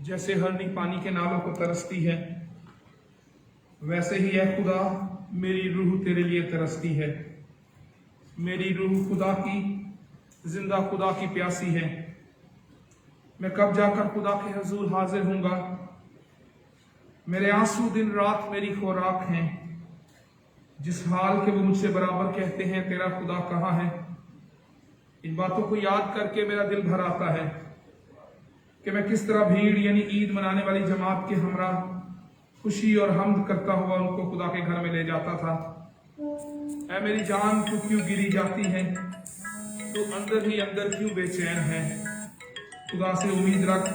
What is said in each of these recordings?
जैसे हरनी पानी के नालों को तरसती है, वैसे ही है खुदा मेरी रूह तेरे लिए तरसती है। मेरी रूह खुदा की, जिंदा खुदा की प्यासी है। मैं कब जाकर खुदा के हजूर हाजिर हूँगा। मेरे आंसू दिन रात मेरी खुराक हैं। जिस हाल के वो मुझसे बराबर कहते हैं तेरा खुदा कहाँ है। इन बातों को याद करके मेरा दिल भर आता है कि मैं किस तरह भीड़ यानी ईद मनाने वाली जमात के हमरा खुशी और हमद करता हुआ उनको खुदा के घर में ले जाता था। ऐ मेरी जान तू क्यों गिरी जाती है, तू अंदर ही अंदर क्यों बेचैन है। खुदा से उम्मीद रख,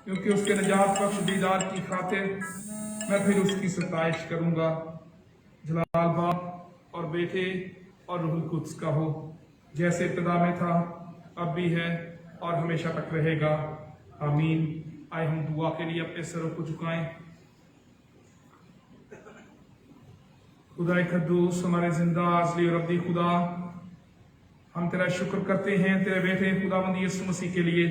क्योंकि उसके निजात बख्श दीदार की खातिर मैं फिर उसकी सताइश करूंगा। जलाल बाप और बेटे और रूहुल कुद्स का हो, जैसे इब्तिदा में था, अब भी है और हमेशा तक रहेगा। आमीन। आए हम दुआ के लिए अपने सरों को झुकाएं। खुदा कद्दूस, हमारे जिंदा असली और अब्दी खुदा, हम तेरा शुक्र करते हैं तेरे बेटे खुदावंद यीशु मसीह के लिए,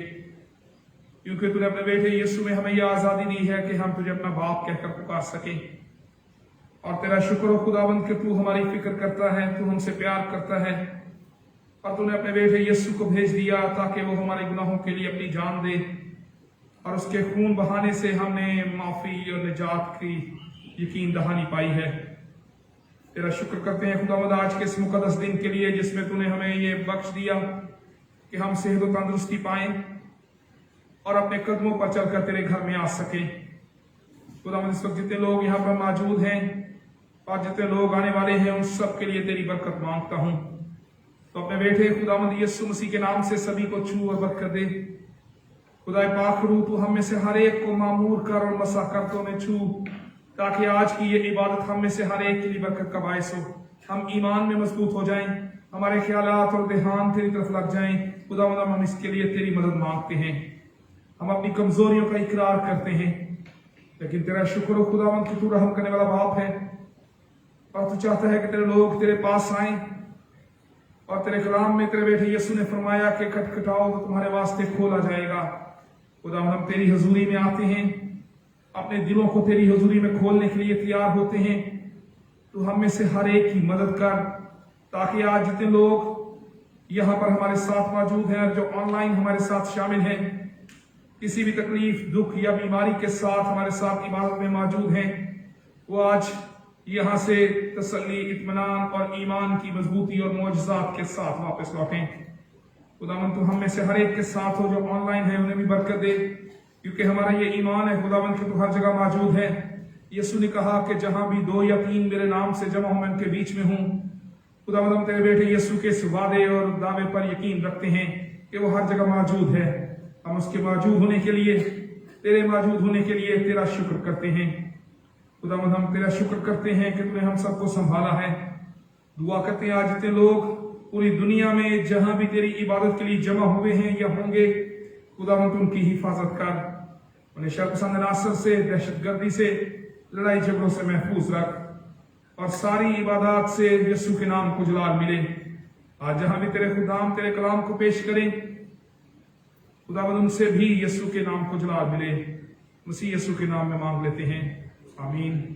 क्योंकि तूने अपने बेटे यीशु में हमें यह आज़ादी दी है कि हम तुझे अपना बाप कहकर पुकार सके। और तेरा शुक्र हो खुदावंद कि तू हमारी फिक्र करता है, तू हमसे प्यार करता है, और तूने अपने बेटे यीशु को भेज दिया ताकि वो हमारे गुनाहों के लिए अपनी जान दे, और उसके खून बहाने से हमने माफी और निजात की यकीन दहानी पाई है। तेरा शुक्र करते हैं खुदावंद आज के इस मुकद्दस दिन के लिए, जिसमें तूने हमें ये बख्श दिया कि हम सेहत और तंदुरुस्ती पाएं और अपने कदमों पर चलकर तेरे घर में आ सके। खुदावंद इस वक्त जितने लोग यहाँ पर मौजूद हैं और जितने लोग आने वाले हैं, उन सब के लिए तेरी बरकत मांगता हूँ। तो अपने बेटे खुदावंद यीशु मसीह के नाम से सभी को छू और बरकत दे। खुदा पाक रूह तू हम में से हर एक को मामूर कर और मसा कर तो में छू, ताकि आज की ये इबादत हम में से हर एक के लिए बरकत का बायस हो। हम ईमान में मजबूत हो जाएं, हमारे ख्यालात और ध्यान तेरी तरफ लग जाएं। खुदावंद हम इसके लिए तेरी मदद मांगते हैं। हम अपनी कमजोरियों का इकरार करते हैं, लेकिन तेरा शुक्र हो खुदावंद कि तू रहम करने वाला बाप है, और तू चाहता है कि तेरे लोग तेरे पास आएं। और तेरे कलाम में तेरे बेटे यीशु ने फरमाया कि खटखटाओ तो तुम्हारे वास्ते खोला जाएगा। खुदावंद हम तेरी हजूरी में आते हैं, अपने दिलों को तेरी हजूरी में खोलने के लिए तैयार होते हैं। तू हम में से हर एक की मदद कर, ताकि आज जितने लोग यहाँ पर हमारे साथ मौजूद हैं और जो ऑनलाइन हमारे साथ शामिल हैं, किसी भी तकलीफ, दुख या बीमारी के साथ हमारे साथ इबादत में मौजूद हैं, वो आज यहाँ से तसल्ली, इत्मीनान और ईमान की मजबूती और मोजज़ात के साथ वापस लौटें। खुदावंद तू हम में से हर एक के साथ हो, जो ऑनलाइन है उन्हें भी बरकत दे, क्योंकि हमारा ये ईमान है खुदावंद कि तू हर जगह मौजूद है। यीशु ने कहा कि जहां भी 2 या 3 मेरे नाम से जमा हो मैं उनके बीच में हूँ। खुदावंद हम तेरे बेटे यीशु के इस वादे और दावे पर यकीन रखते हैं कि वो हर जगह मौजूद है। हम उसके मौजूद होने के लिए, तेरे मौजूद होने के लिए तेरा शुक्र करते हैं। खुदावंद हम तेरा शुक्र करते हैं कि तूने हम सबको संभाला है। दुआ करते हैं आज जितने लोग पूरी दुनिया में जहां भी तेरी इबादत के लिए जमा हुए हैं या होंगे, खुदावंद उनकी हिफाजत कर, उन्हें शर्पसंद नासर से, दहशतगर्दी से, लड़ाई झगड़ों से महफूज रख, और सारी इबादत से यीशु के नाम को जलाल मिले। आज जहां भी तेरे खुदाम तेरे कलाम को पेश करें, खुदावंद उनसे भी यीशु के नाम को जलाल मिले। मसीह यीशु के नाम में मांग लेते हैं, आमीन।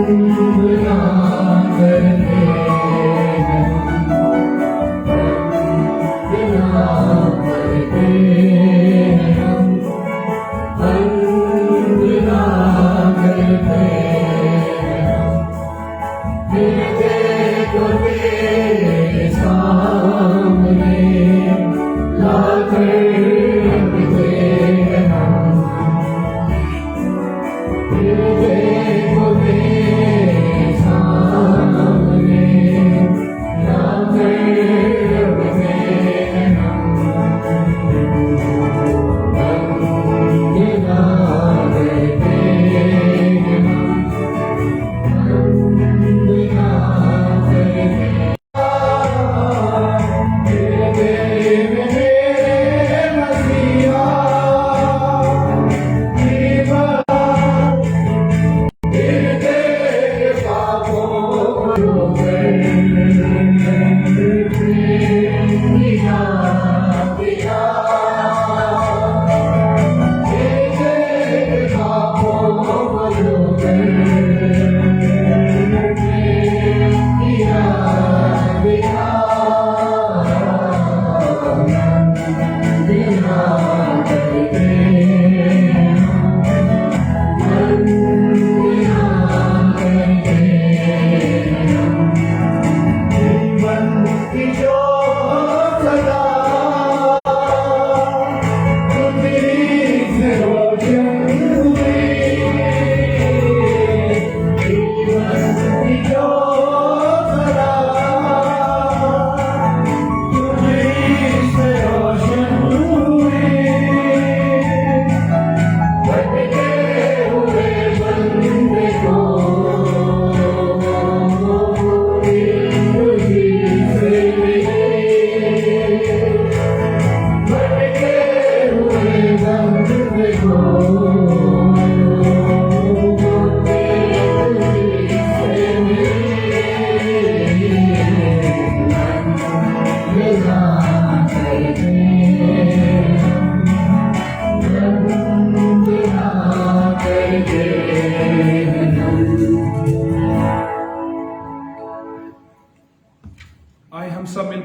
Amen.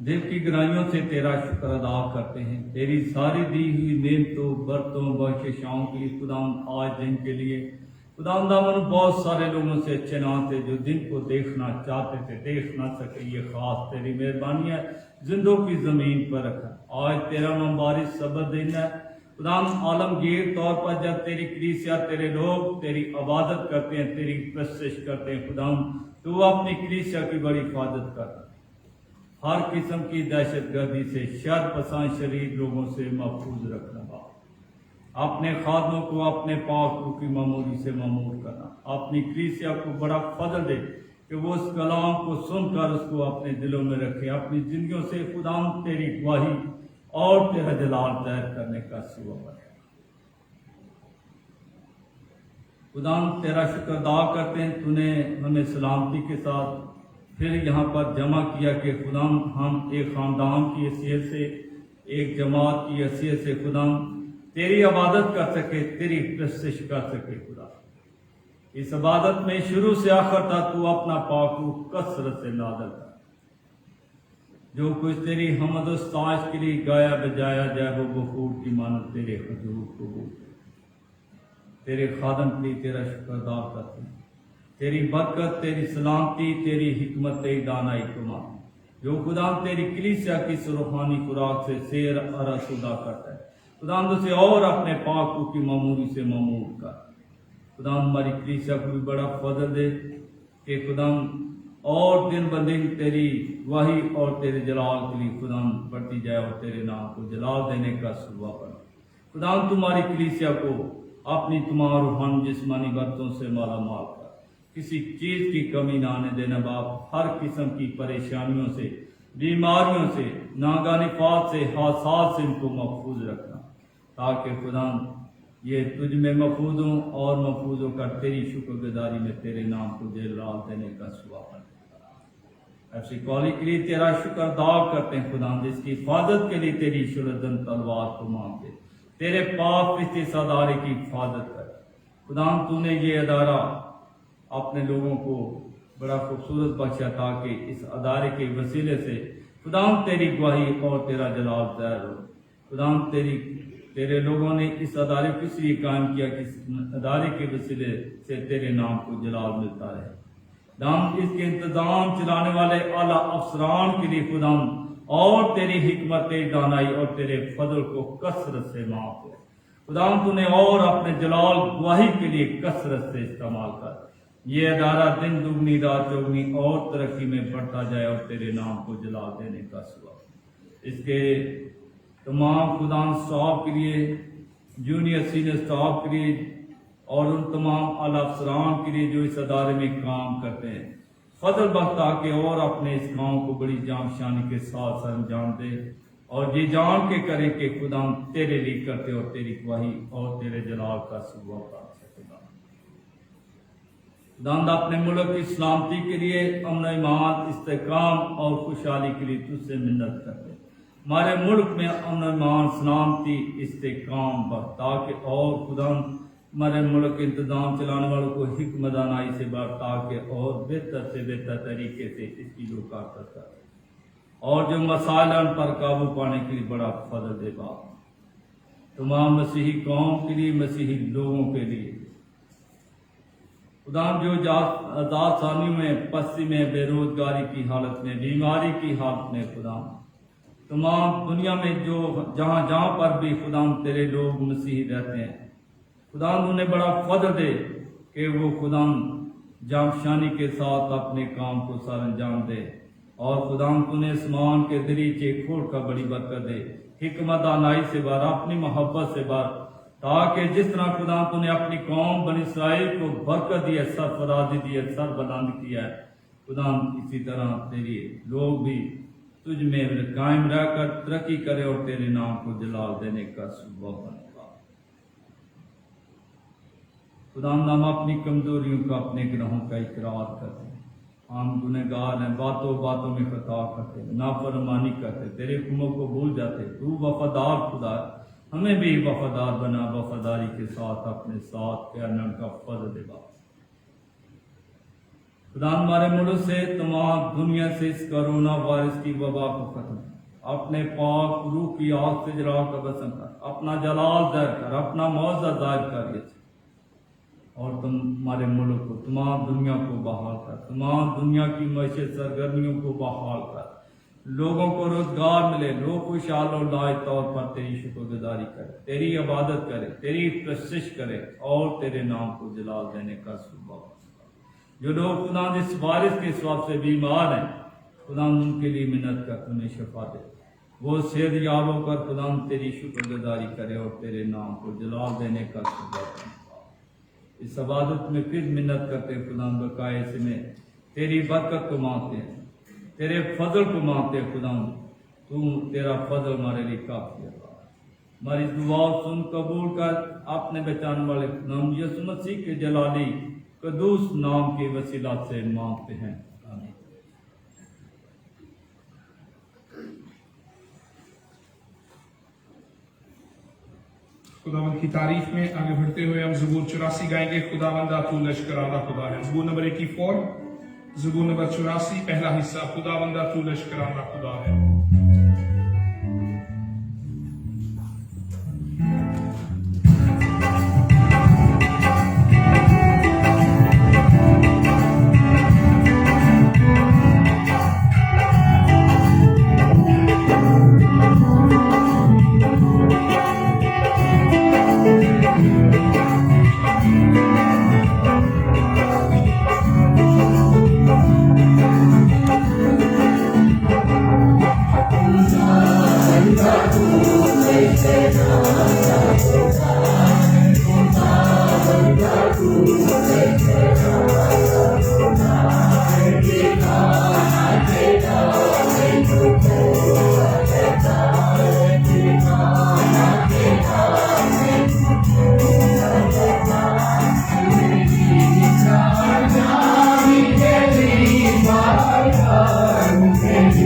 दिल की गहराइयों से तेरा शुक्र अदा करते हैं, तेरी सारी दी हुई नेमतों बरतों बख्शिशाओं के लिए खुदाम आज दिन के लिए खुदाम दामन बहुत सारे लोगों से अच्छे ना थे जो दिन को देखना चाहते थे देख ना सके। ये खास तेरी मेहरबानी है जिंदों की जमीन पर रखा। आज तेरा मुबारक सबत दिन है खुदाम आलमगीर तौर पर जब तेरी कलीसिया तेरे लोग तेरी इबादत करते हैं तेरी प्रस्तुत करते हैं खुदाम तो अपनी कलीसिया की बड़ी हिफाजत कर हर किस्म की दहशतगर्दी से शर पसंद शरीर लोगों से महफूज रखना। अपने खादमों को अपने पाकों की मामूली से मामूर करना। अपनी कलीसिया को बड़ा फजल दे कि वो उस कलाम को सुनकर उसको अपने दिलों में रखे। अपनी जिंदगियों से खुदाम तेरी गवाही और तेरा जलाल जाहिर करने का सिवा बने। खुदाम तेरा शुक्र अदा करते हैं तूने हमें सलामती के साथ फिर यहाँ पर जमा किया कि खुदाम हम एक ख़ानदान की हैसियत से एक जमात की हैसियत से खुदाम तेरी इबादत कर सके तेरी प्रस्तुत कर सके। खुदा इस इबादत में शुरू से आखिर तक तू अपना पाकू कसरत से नादल कर। जो कुछ तेरी हमद उस्ताज के लिए गाया बजाया जाए वो बखूर की मानत तेरे हुजूर कबूल। तेरे खादम के लिए तेरा शुक्र अदा करते हैं। तेरी बरकत तेरी सलामती तेरी हिकमत तेरी दानाई कमा जो खुदा तेरी कलीसिया की रूहानी खुराक से शेर अरसुदा करता है। खुदा से और अपने पाकों की मामूली से मामूल कर। खुदा हमारी कलीसिया को भी बड़ा फजल दे कि खुदा और दिन ब दिन तेरी वही और तेरे जलाल के लिए खुदा बढ़ती जाए और तेरे नाम को जलाल देने का सुबह बना। खुदा तुम्हारी कलीसिया को अपनी तुम्हार रूहानी जिस्मानी बरतों से माला माल कर। किसी चीज़ की कमी ना आने देना बाप। हर किस्म की परेशानियों से बीमारियों से नागानिफात से हादसात से इनको महफूज रखना ताकि खुदा ये तुझ में महफूज हों और महफूज होकर तेरी शुक्रगुजारी में तेरे नाम को जलाल देने का सुबह बने। ऐसी कौली के लिए तेरा शुक्र अदा करते हैं खुदा जिसकी हिफाजत के लिए तेरी शुरदन तलवार को मांगते तेरे पाक इस अदारे की हिफाजत कर। खुदा तूने ये अदारा अपने लोगों को बड़ा खूबसूरत बख्शा ताकि इस अदारे के वसीले से खुदा तेरी गवाही और तेरा जलाल ज़ाहिर हो। खुदा तेरे लोगों ने इस अदारे को इसलिए कायम किया कि इस अदारे के वसीले से तेरे नाम को जलाल मिलता रहे। दाम इसके इंतजाम चलाने वाले आला अफसरान के लिए खुदा और तेरी हिकमत तेरी दानाई और तेरे फजल को कसरत से माफ हो। खुदा तूने और अपने जलाल गवाही के लिए कसरत से इस्तेमाल कर। ये अदारा दिन दुगनी रात चौगनी और तरक्की में बढ़ता जाए और तेरे नाम को जलाल देने का सुबह। इसके तमाम खुदा स्टाफ के लिए जूनियर सीनियर स्टाफ के लिए और उन तमाम आला अफसरान के लिए जो इस अदारे में काम करते हैं फजल बख्ता के और अपने इस काम को बड़ी जामशानी के साथ अंजाम दे और ये जान के करें कि खुदा तेरे लिए करते और तेरी गवाही और तेरे जलाल का सुबह प्राप्त सकेगा। खुदा अपने मुल्क की सलामती के लिए अमन ईमान इस्तेकाम और खुशहाली के लिए तुझसे मिन्नत करते हमारे मुल्क में अमन ईमान सलामती इस्तेकाम बर्ता के और खुदा हमारे मुल्क के इंतजाम चलाने वालों को हिकमत दानाई से बर्ता के और बेहतर से बेहतर तरीके से इसकी लोकात करता है और जो मसाइल उन पर काबू पाने के लिए बड़ा फजल दे बाप। तमाम मसीही कौम के लिए मसीही लोगों के लिए खुदा जो आजाद सानी में पस्ती में बेरोजगारी की हालत में बीमारी की हालत में खुदा तमाम दुनिया में जो जहाँ जहाँ पर भी खुदा तेरे लोग मसीही रहते हैं खुदा उन्हें बड़ा फजल दे कि वो खुदा जामशानी के साथ अपने काम को सर अंजाम दे और खुदा तूने आसमान के दरीचे खोल कर बड़ी बरकत दे हिकमत दानाई से बार अपनी मोहब्बत से बार ताकि जिस तरह खुदा तूने अपनी कौम बनी इसराइल को बरकत दी है सरफराजी दी है सर बुलंद किया है खुदा इसी तरह तेरी लोग भी तुझ में कायम रहकर तरक्की करे और तेरे नाम को जलाल देने का सुबह बनेगा। खुदा हम अपनी कमजोरियों का अपने ग्रहों का इकरार करते हैं। हम गुनहगार हैं बातों बातों में खता करते नाफरमानी करते तेरे हुक्मों को भूल जाते। तू वफादार खुदा हमें भी वफादार बना वफादारी के साथ अपने साथ प्यारन का फजल देगा। खुदा हमारे मुल्क से तमाम दुनिया से इस कोरोना वायरस की वबा को खत्म, अपने पाक रूह की आग से जला कर बसन कर, अपना जलाल ज़ाहिर कर, अपना मौज़ा ज़ाहिर कर ये और तुम हमारे मुल्क को, तमाम दुनिया को बहाल कर, तमाम दुनिया की मईशत सरगर्मियों को बहाल कर, लोगों को रोजगार मिले, लोग खुशहाल और लाए तौर पर तेरी शुक्रगुजारी करे, तेरी इबादत करे, तेरी प्रशिश करे और तेरे नाम को जलाल देने का सुबह। जो लोग खुदा इस वारिस के स्वाब से बीमार हैं, खुदा उनके लिए मिन्नत कर, उन्हें शफा दे, वो सेहत याब होकर खुदा तेरी शुक्रगुजारी करे और तेरे नाम को जलाल देने का सुबह। इस इबादत में फिर मिन्नत करते खुदा बकाए से में तेरी बरकत को मांगते हैं, तेरे फजल को मांगते हैं खुदा, तू तेरा फजल हमारे लिए काफी है। हमारी दुआ सुन कबूल कर, अपने बचाने वाले नाम यीशु मसीह के जलाली कदूस नाम के वसीला से मांगते हैं, आमीन। खुदावंद की तारीफ में आगे बढ़ते हुए हम ज़बूर 84 गाएंगे। खुदावंदा तू लश्कराना खुदा है। ज़बूर नंबर 84, ज़बूर नंबर 84, पहला हिस्सा। खुदावंदा तू लश्कराना खुदा है। Thank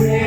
you.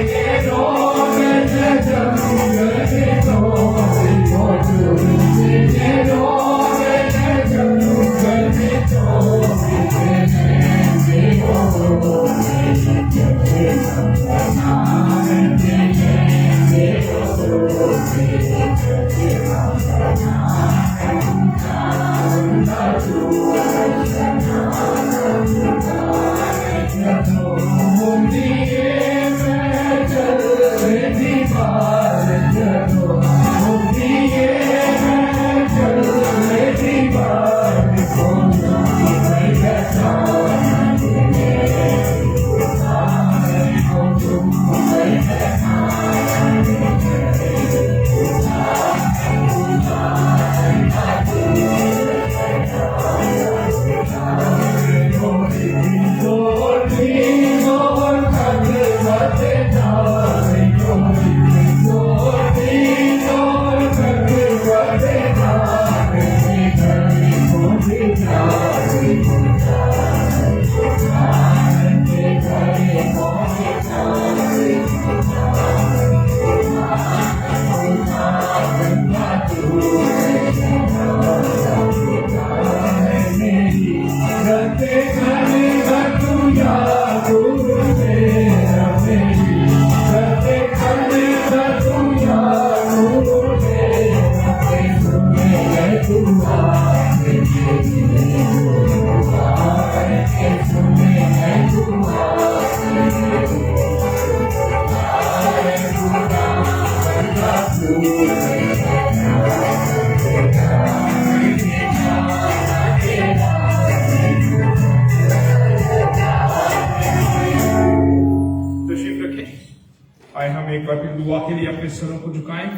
एक बार फिर दुआ के लिए अपने सरों को झुकाएं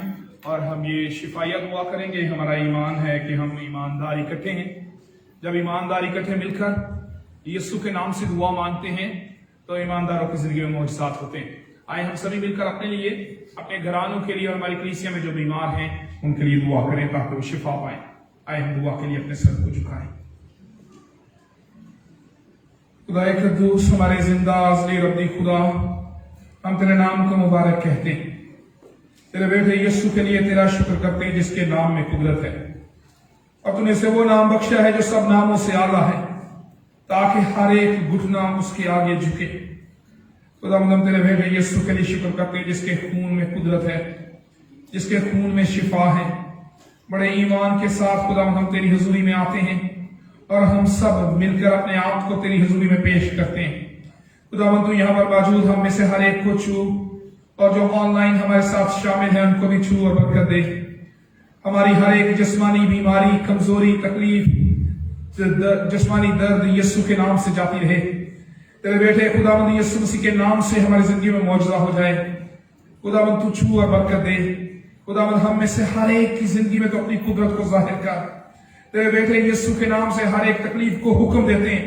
और हम ये शिफाया दुआ करेंगे। हमारा ईमान है कि हम ईमानदार इकट्ठे हैं। जब ईमानदार इकट्ठे मिलकर यीशु के नाम से दुआ मांगते हैं तो ईमानदारों की जिंदगी में मौजज़ात होते हैं। आए हम सभी मिलकर अपने लिए, अपने घरानों के लिए और हमारी कलीसिया में जो बीमार हैं उनके लिए दुआ करें ताकि वो शिफा पाएं। आए हम दुआ के लिए अपने सर को झुकाएं। खुदाए कद्दूस, हमारे जिंदा अज़ली रब्बी खुदा, हम तेरे नाम को मुबारक कहते हैं। तेरे बेटे यीशु के लिए तेरा शुक्र करते हैं जिसके नाम में कुदरत है और तूने से वो नाम बख्शा है जो सब नामों से आला है ताकि हर एक घुटना उसके आगे झुके। खुदा हम तेरे बेटे यीशु के लिए शुक्र करते हैं जिसके खून में कुदरत है, जिसके खून में शिफा है। बड़े ईमान के साथ खुदा हम तेरी हुजूरी में आते हैं और हम सब मिलकर अपने आप को तेरी हुजूरी में पेश करते हैं। खुदावंद तू यहाँ पर मौजूद हम में से हर एक को छू और जो ऑनलाइन हमारे साथ शामिल है उनको भी छू और बरकत दे। हमारी हर एक जिस्मानी बीमारी, कमजोरी, तकलीफ, जिस्मानी दर्द यीशु के नाम से जाती रहे। तेरे बेटे खुदावंद यीशु मसीह के नाम से हमारी जिंदगी में मौजूदा हो जाए। खुदावंद तू छू और बरकत दे। खुदावंद हम में से हर एक की जिंदगी में तो अपनी कुदरत को जाहिर कर। तेरे बेटे यीशु के नाम से हर एक तकलीफ को हुक्म देते हैं,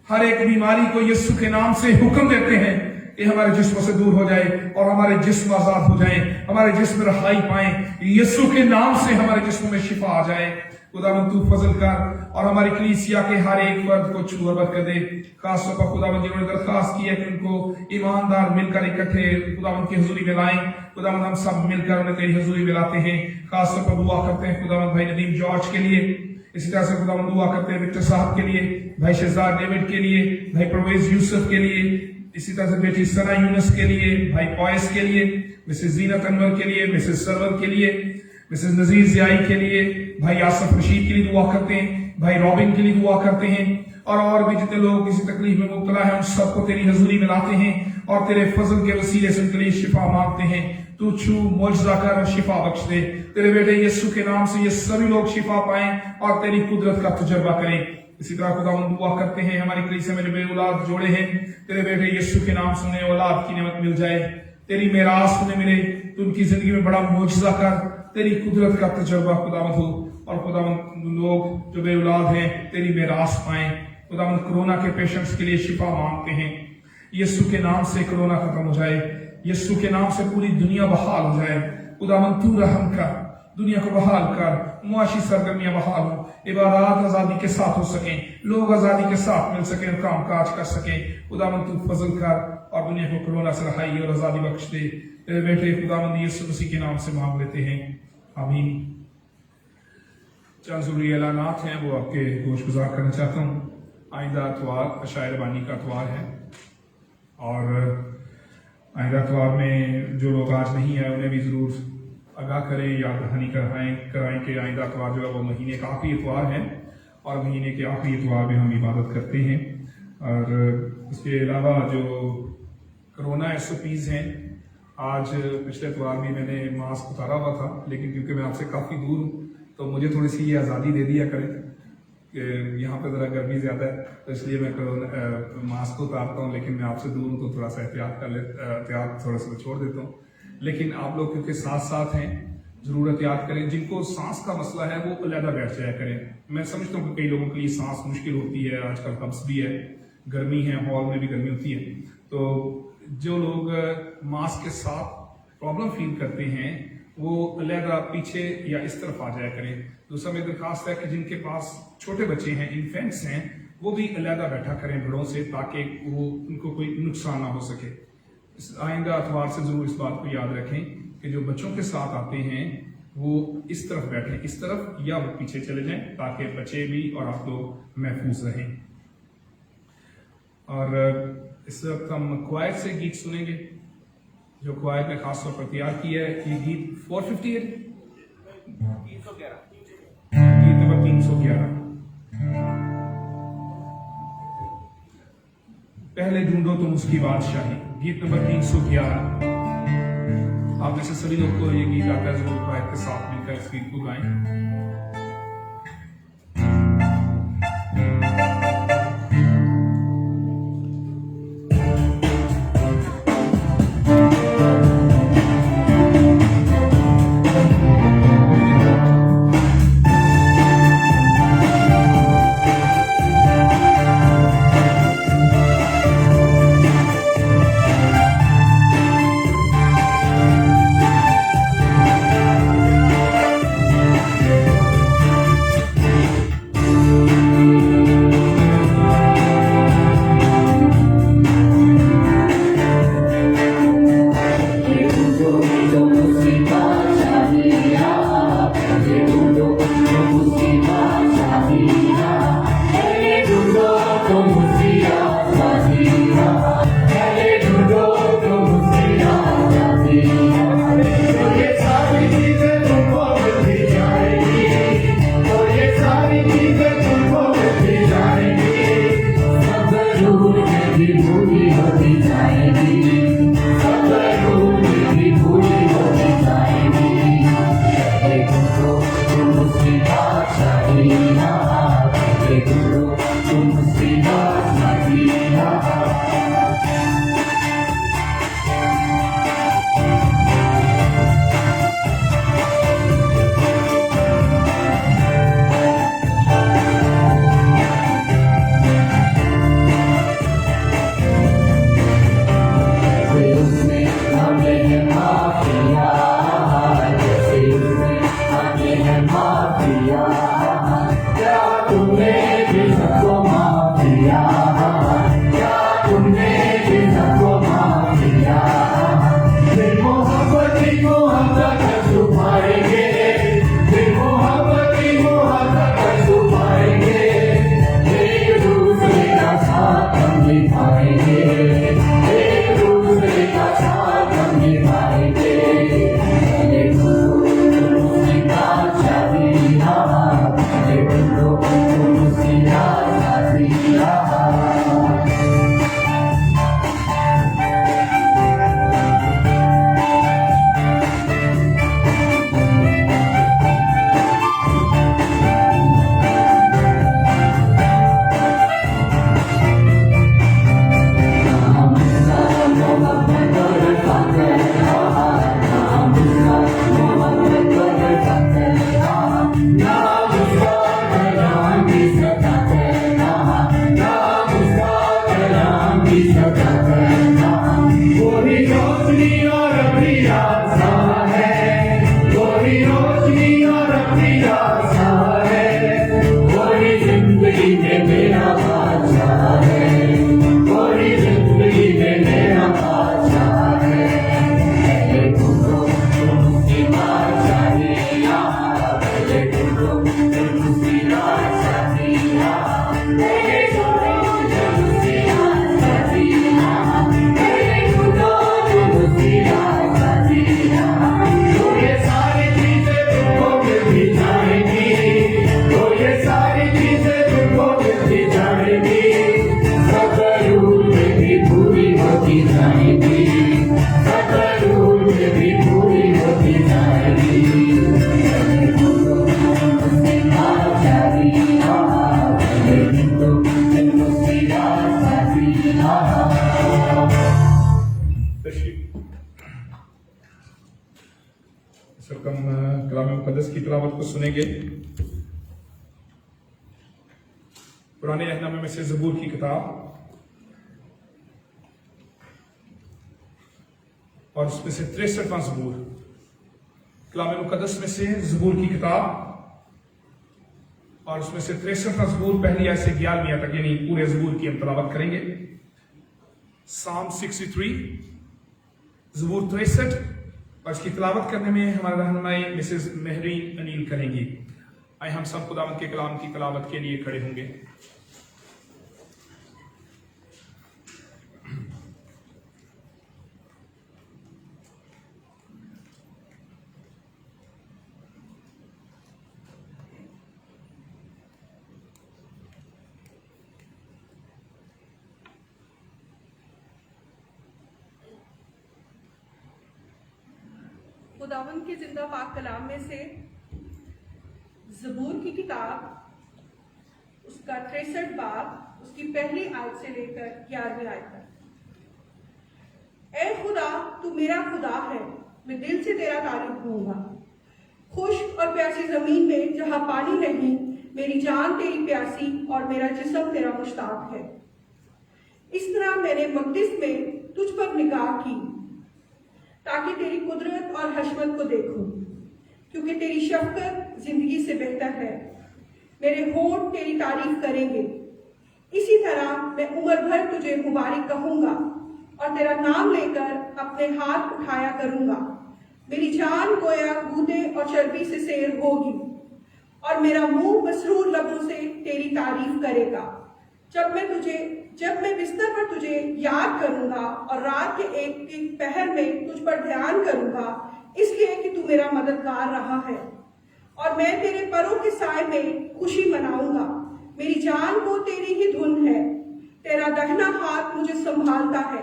हर एक बीमारी को यीशु के नाम से हुक्म देते हैं कि हमारे जिस्म से दूर हो जाए और हमारे जिस्म आजाद हो जाए, हमारे जिस्म रहाई पाए। यीशु के नाम से हमारे जिस्म में शिफा आ जाए। खुदावंद तू फजल कर और हमारी कलीसिया के हर एक फर्द को छू और बरकत दे। खास तौर पर खुदावंद जिन्होंने दरखास्त की है कि उनको ईमानदार मिलकर इकट्ठे खुदावंद की हुजूरी में लाएं, खुदावंद हम सब मिलकर उन्हें तेरी हुजूरी में लाते हैं। खास तौर पर दुआ करते हैं खुदावंद भाई नदीम जॉर्ज के लिए, इसी तरह से खुदावंद दुआ करते हैं विक्टर साहब के लिए, भाई शहजाद डेविड के लिए, भाई परवेज यूसुफ के लिए, इसी तरह से बेटी सना यूनस के लिए, भाई पॉयस के लिए, मिसेस जीनत अनवर के लिए, मिसेस सरवर के लिए, मिसेस नजीर जियाई के लिए, भाई आसफ रशीद के लिए दुआ करते हैं, भाई रॉबिन के लिए दुआ करते हैं और भी जितने लोग किसी तकलीफ में मुब्तला है उन सबको तेरी हजूरी में लाते हैं और तेरे फजल के वसीले से उनके लिए शिफा मांगते हैं। तू छू, मौजज़ा कर और शिफा बख्श दे। तेरे बेटे यीशु के नाम से ये सभी लोग शिफा पाएं और तेरी कुदरत का तजर्बा करें। इसी तरह खुदा हम दुआ करते हैं हमारी कलीसिया में बे औलाद जोड़े हैं, तेरे बेटे यीशु के नाम से उन्हें औलाद की नेमत मिल जाए, तेरी मेरास उन्हें मिले, तो उनकी जिंदगी में बड़ा मौजज़ा कर, तेरी कुदरत का तजर्बा खुदावंद हो और खुदावंद लोग जो बे औलाद हैं तेरी मेरास पाएं। खुदावंद कोरोना के पेशेंट्स के लिए शिफा मांगते हैं, यीशु के नाम से कोरोना खत्म हो जाए, यीशु के नाम से पूरी दुनिया बहाल हो जाए। खुदावंद तू रहम कर, दुनिया को बहाल कर, मुआशी सरगर्मियां बहाल हो, इबादत आजादी के साथ हो सके, लोग आजादी के साथ मिल सके, काम काज कर सके। खुदावंद तू फजल कर और दुनिया को कोरोना से रहाई और आजादी बख्श दे। तेरे बेटे खुदावंद यीशु मसीह के नाम से मांग लेते हैं, आमीन। चंद जरूरी ऐलानात हैं वो आपके गोश गुजार करना चाहता हूँ। आइंदा अतवार शायर बानी का अतवार है और आइंदा अतवार में जो लोग आज नहीं आए उन्हें भी ज़रूर आगाह करें, याद दहानी कराएं कि आइंदा अतवार जो है वो महीने का आखिरी अतवार है और महीने के आखिरी अतवार में हम इबादत करते हैं। और इसके अलावा जो कोरोना SOPs हैं, आज पिछले अतवार में मैंने मास्क उतारा हुआ था, लेकिन क्योंकि मैं आपसे काफ़ी दूर हूँ तो मुझे थोड़ी सी ये आज़ादी दे दिया करें कि यहाँ पे ज़रा गर्मी ज़्यादा है तो इसलिए मैं मास्क उतारता हूँ, लेकिन मैं आपसे दूर हूँ तो थोड़ा सा एहतियात थोड़ा सा छोड़ देता हूँ। लेकिन आप लोग क्योंकि साथ साथ हैं ज़रूर एहतियात करें। जिनको सांस का मसला है वो अलहदा बैठ जाया करें। मैं समझता हूँ कि कई लोगों के लिए सांस मुश्किल होती है, आजकल कब्ज़ भी है, गर्मी है, हॉल में भी गर्मी होती है, तो जो लोग मास्क के साथ प्रॉब्लम फील करते हैं वो अलहदा पीछे या इस तरफ आ जाया करें। दूसरा मेरी दरखास्त है कि जिनके पास छोटे बच्चे हैं, इन्फेंट्स हैं, वो भी अलहदा बैठा करें बड़ों से ताकि वो उनको कोई नुकसान ना हो सके। आइंदा अतवार से ज़रूर इस बात को याद रखें कि जो बच्चों के साथ आते हैं वो इस तरफ बैठें, इस तरफ, या वो पीछे चले जाएं ताकि बच्चे भी और आप लोग महफूज रहें। और इस वक्त हम क्वायर से गीत सुनेंगे जो क्वायर ने खास तौर पर तैयार किया है। ये गीत 458 गीत नंबर 311, पहले ढूंढो तुम उसकी बादशाही, गीत नंबर 311। आप में से सभी लोग को ये गीत आता है, जरूर क्वायर के साथ मिलकर इस गीत को गाएं। कलाम मुक़द्दस की तिलावत को सुनेंगे। पुराने अहदनामे में से ज़बूर की किताब और उसमें से 63वां ज़बूर, कलाम मुक़द्दस में से ज़बूर की किताब और उसमें से 63वां ज़बूर पहली आयत से 11वीं आयत तक, यानी पूरे ज़बूर की हम तिलावत करेंगे। Psalm 63, ज़बूर 63, और इसकी तिलावत करने में हमारे रहनुमाई मिसेस महरीन अनील करेंगी। आइए हम सब खुदावंद के कलाम की तिलावत के लिए खड़े होंगे। खुदावंद के जिंदा पाक कलाम में से ज़बूर की किताब, उसका 63 बाब, उसकी पहली आयत से लेकर 11वीं आयत तक। ऐ खुदा, तू मेरा खुदा है, मैं दिल से तेरा तारीफ करूंगा। खुश्क और प्यासी जमीन में जहां पानी नहीं, मेरी जान तेरी प्यासी और मेरा जिस्म तेरा मुश्ताक है। इस तरह मैंने मक़दिस में तुझ पर निगाह की ताकि तेरी कुदरत और हशमत को देखूं, क्योंकि तेरी शफ़क़त जिंदगी से बेहतर है। मेरे होंठ तेरी तारीफ करेंगे। इसी तरह मैं उम्र भर तुझे मुबारक कहूंगा और तेरा नाम लेकर अपने हाथ उठाया करूंगा। मेरी जान गोया गूदे और चर्बी से सैर होगी और मेरा मुंह मसरूर लबों से तेरी तारीफ करेगा। जब मैं बिस्तर पर तुझे याद करूंगा और रात के एक पहर में तुझ पर ध्यान करूंगा, इसलिए कि तू मेरा मददगार रहा है और मैं तेरे परों के साए में खुशी मनाऊंगा। मेरी जान को तेरी ही धुन है, तेरा दाहिना हाथ मुझे संभालता है।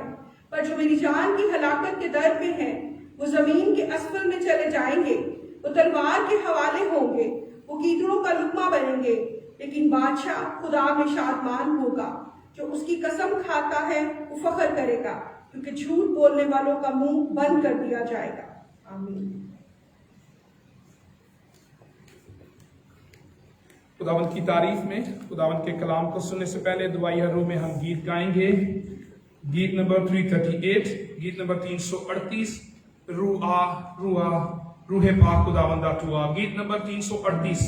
पर जो मेरी जान की हलाकत के दर में है, वो जमीन के असफल में चले जाएंगे, वो तलवार के हवाले होंगे, वो कीचड़ों का लुक़मा बनेंगे। लेकिन बादशाह खुदा में शादमान होगा, जो उसकी कसम खाता है वो फख्र करेगा, क्योंकि झूठ बोलने वालों का मुंह बंद कर दिया जाएगा। आमीन। खुदावंद की तारीफ में, खुदावंद के कलाम को सुनने से पहले दुआई हर रूह में हम गीत गाएंगे। गीत नंबर 338, गीत नंबर 338, रूआ रूआ रूहे पाक खुदावंदा तुआ, गीत नंबर 338।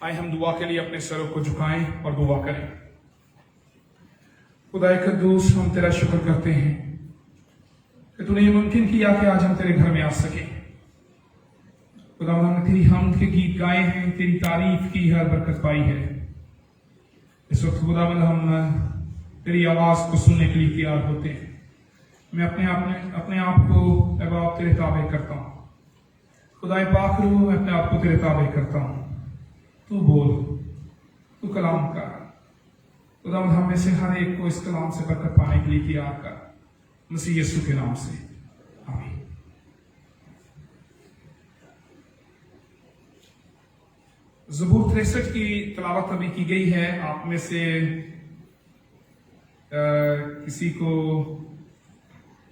आए हम दुआ के लिए अपने सरों को झुकाएं और दुआ करें। खुदाए कद्दूस, हम तेरा शुक्र करते हैं कि तूने ये मुमकिन किया कि आज हम तेरे घर में आ सके। खुदा, हमने तेरी हमद के गीत गाए हैं, तेरी तारीफ की है, बरकत पाई है। इस वक्त खुदावंद हम तेरी आवाज को सुनने के लिए तैयार होते हैं। मैं अपने आप को ए बाप तेरे ताबे करता हूँ। खुदाए पाक रूह, मैं अपने आप को तेरे ताबे करता हूँ। तू बोल, तू कलाम कर। खुदावंद हम में से हर एक को इस कलाम से बरकत पाने के लिए तैयार कर, मसीह यीशु के नाम से, आमीन। ज़बूर 63 की तिलावत अभी की गई है। आप में से किसी को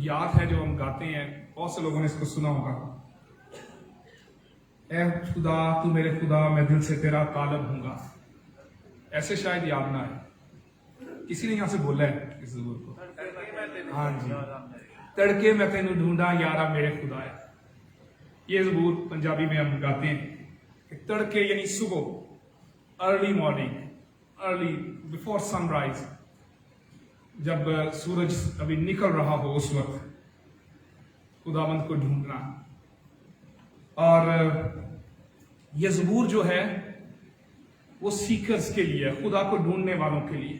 याद है जो हम गाते हैं, बहुत से लोगों ने इसको सुना होगा। ऐ खुदा तू मेरे खुदा, मैं दिल से तेरा तालब हूँगा। ऐसे शायद याद ना है, किसी ने यहाँ से बोला है इस ज़बूर को। हाँ जी, तड़के मैं तेनू ढूंढा यारा मेरे खुदा है। ये ज़बूर पंजाबी में हम गाते हैं। तड़के यानी सुबह, early morning, early before sunrise, जब सूरज अभी निकल रहा हो उस वक्त खुदावंद को ढूंढना। और ये ज़बूर जो है वो सीकर्स के लिए, खुदा को ढूंढने वालों के लिए।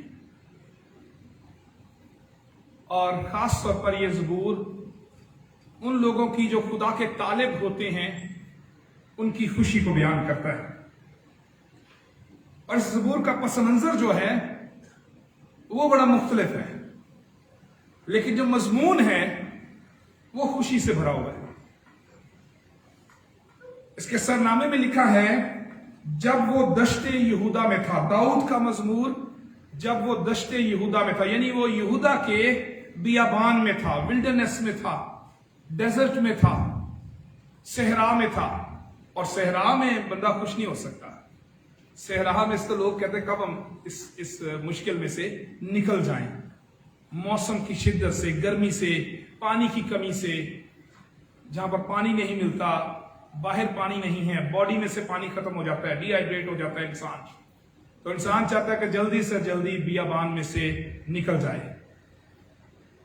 और खास तौर पर यह ज़बूर उन लोगों की जो खुदा के तालिब होते हैं, उनकी खुशी को बयान करता है। और इस ज़बूर का पस मंज़र जो है वो बड़ा मुख्तलिफ है, लेकिन जो मजमून है वो खुशी से भरा हुआ है। इसके सरनामे में लिखा है, जब वो दश्ते यहूदा में था। दाऊद का मजमूर जब वो दश्ते यहूदा में था, यानी वो यहूदा के बियाबान में था, विल्डरनेस में था, डेजर्ट में था, सहरा में था। और सहरा में बंदा खुश नहीं हो सकता। सहरा में तो लोग कहते हैं कब हम इस मुश्किल में से निकल जाएं। मौसम की शिद्दत से, गर्मी से, पानी की कमी से, जहां पर पानी नहीं मिलता, बाहर पानी नहीं है, बॉडी में से पानी खत्म हो जाता है, डिहाइड्रेट हो जाता है इंसान। तो इंसान चाहता है कि जल्दी से जल्दी बियाबान में से निकल जाए।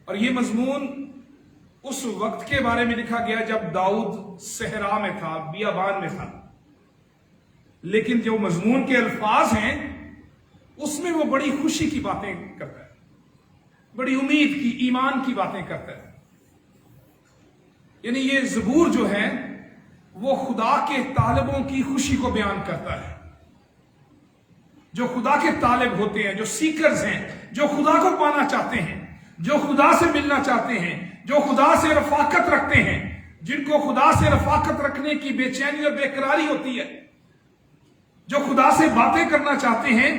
और ये मजमून उस वक्त के बारे में लिखा गया जब दाऊद सहरा में था, बियाबान में था। लेकिन जो मजमून के अल्फाज हैं उसमें वो बड़ी खुशी की बातें करता है, बड़ी उम्मीद की, ईमान की बातें करता है। यानी ये ज़बूर जो है वो खुदा के तालिबों की खुशी को बयान करता है। जो खुदा के तालिब होते हैं, जो सीकर्स हैं, जो खुदा को पाना चाहते हैं, जो खुदा से मिलना चाहते हैं, जो खुदा से रफाकत रखते हैं, जिनको खुदा से रफाकत रखने की बेचैनी और बेकरारी होती है, जो खुदा से बातें करना चाहते हैं,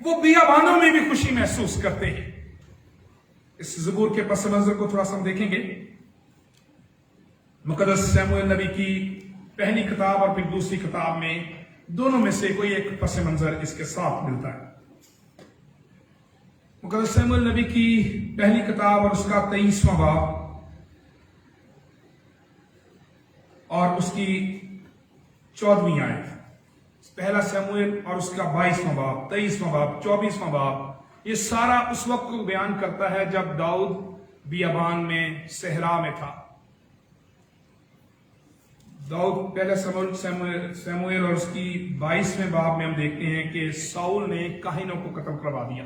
वो बियाबानों में भी खुशी महसूस करते हैं। इस ज़बूर के पस मंज़र को थोड़ा सा हम देखेंगे। मुक़द्दस शमूएल नबी की पहली किताब और फिर दूसरी किताब में, दोनों में से कोई एक पस मंज़र इसके साथ मिलता है। मुक़द्दस शमूएल नबी की पहली किताब और उसका 23वां बाब और उसकी 14वीं आयत। पहला शमूएल और उसका 22वां बाब, 23वां बाब, 24वां बाब, ये सारा उस वक्त को बयान करता है जब दाऊद बियाबान में, सहरा में था। दाऊद पहला शमूएल और उसकी 22वें बाब में हम देखते हैं कि साउल ने काहिनों को कत्ल करवा दिया,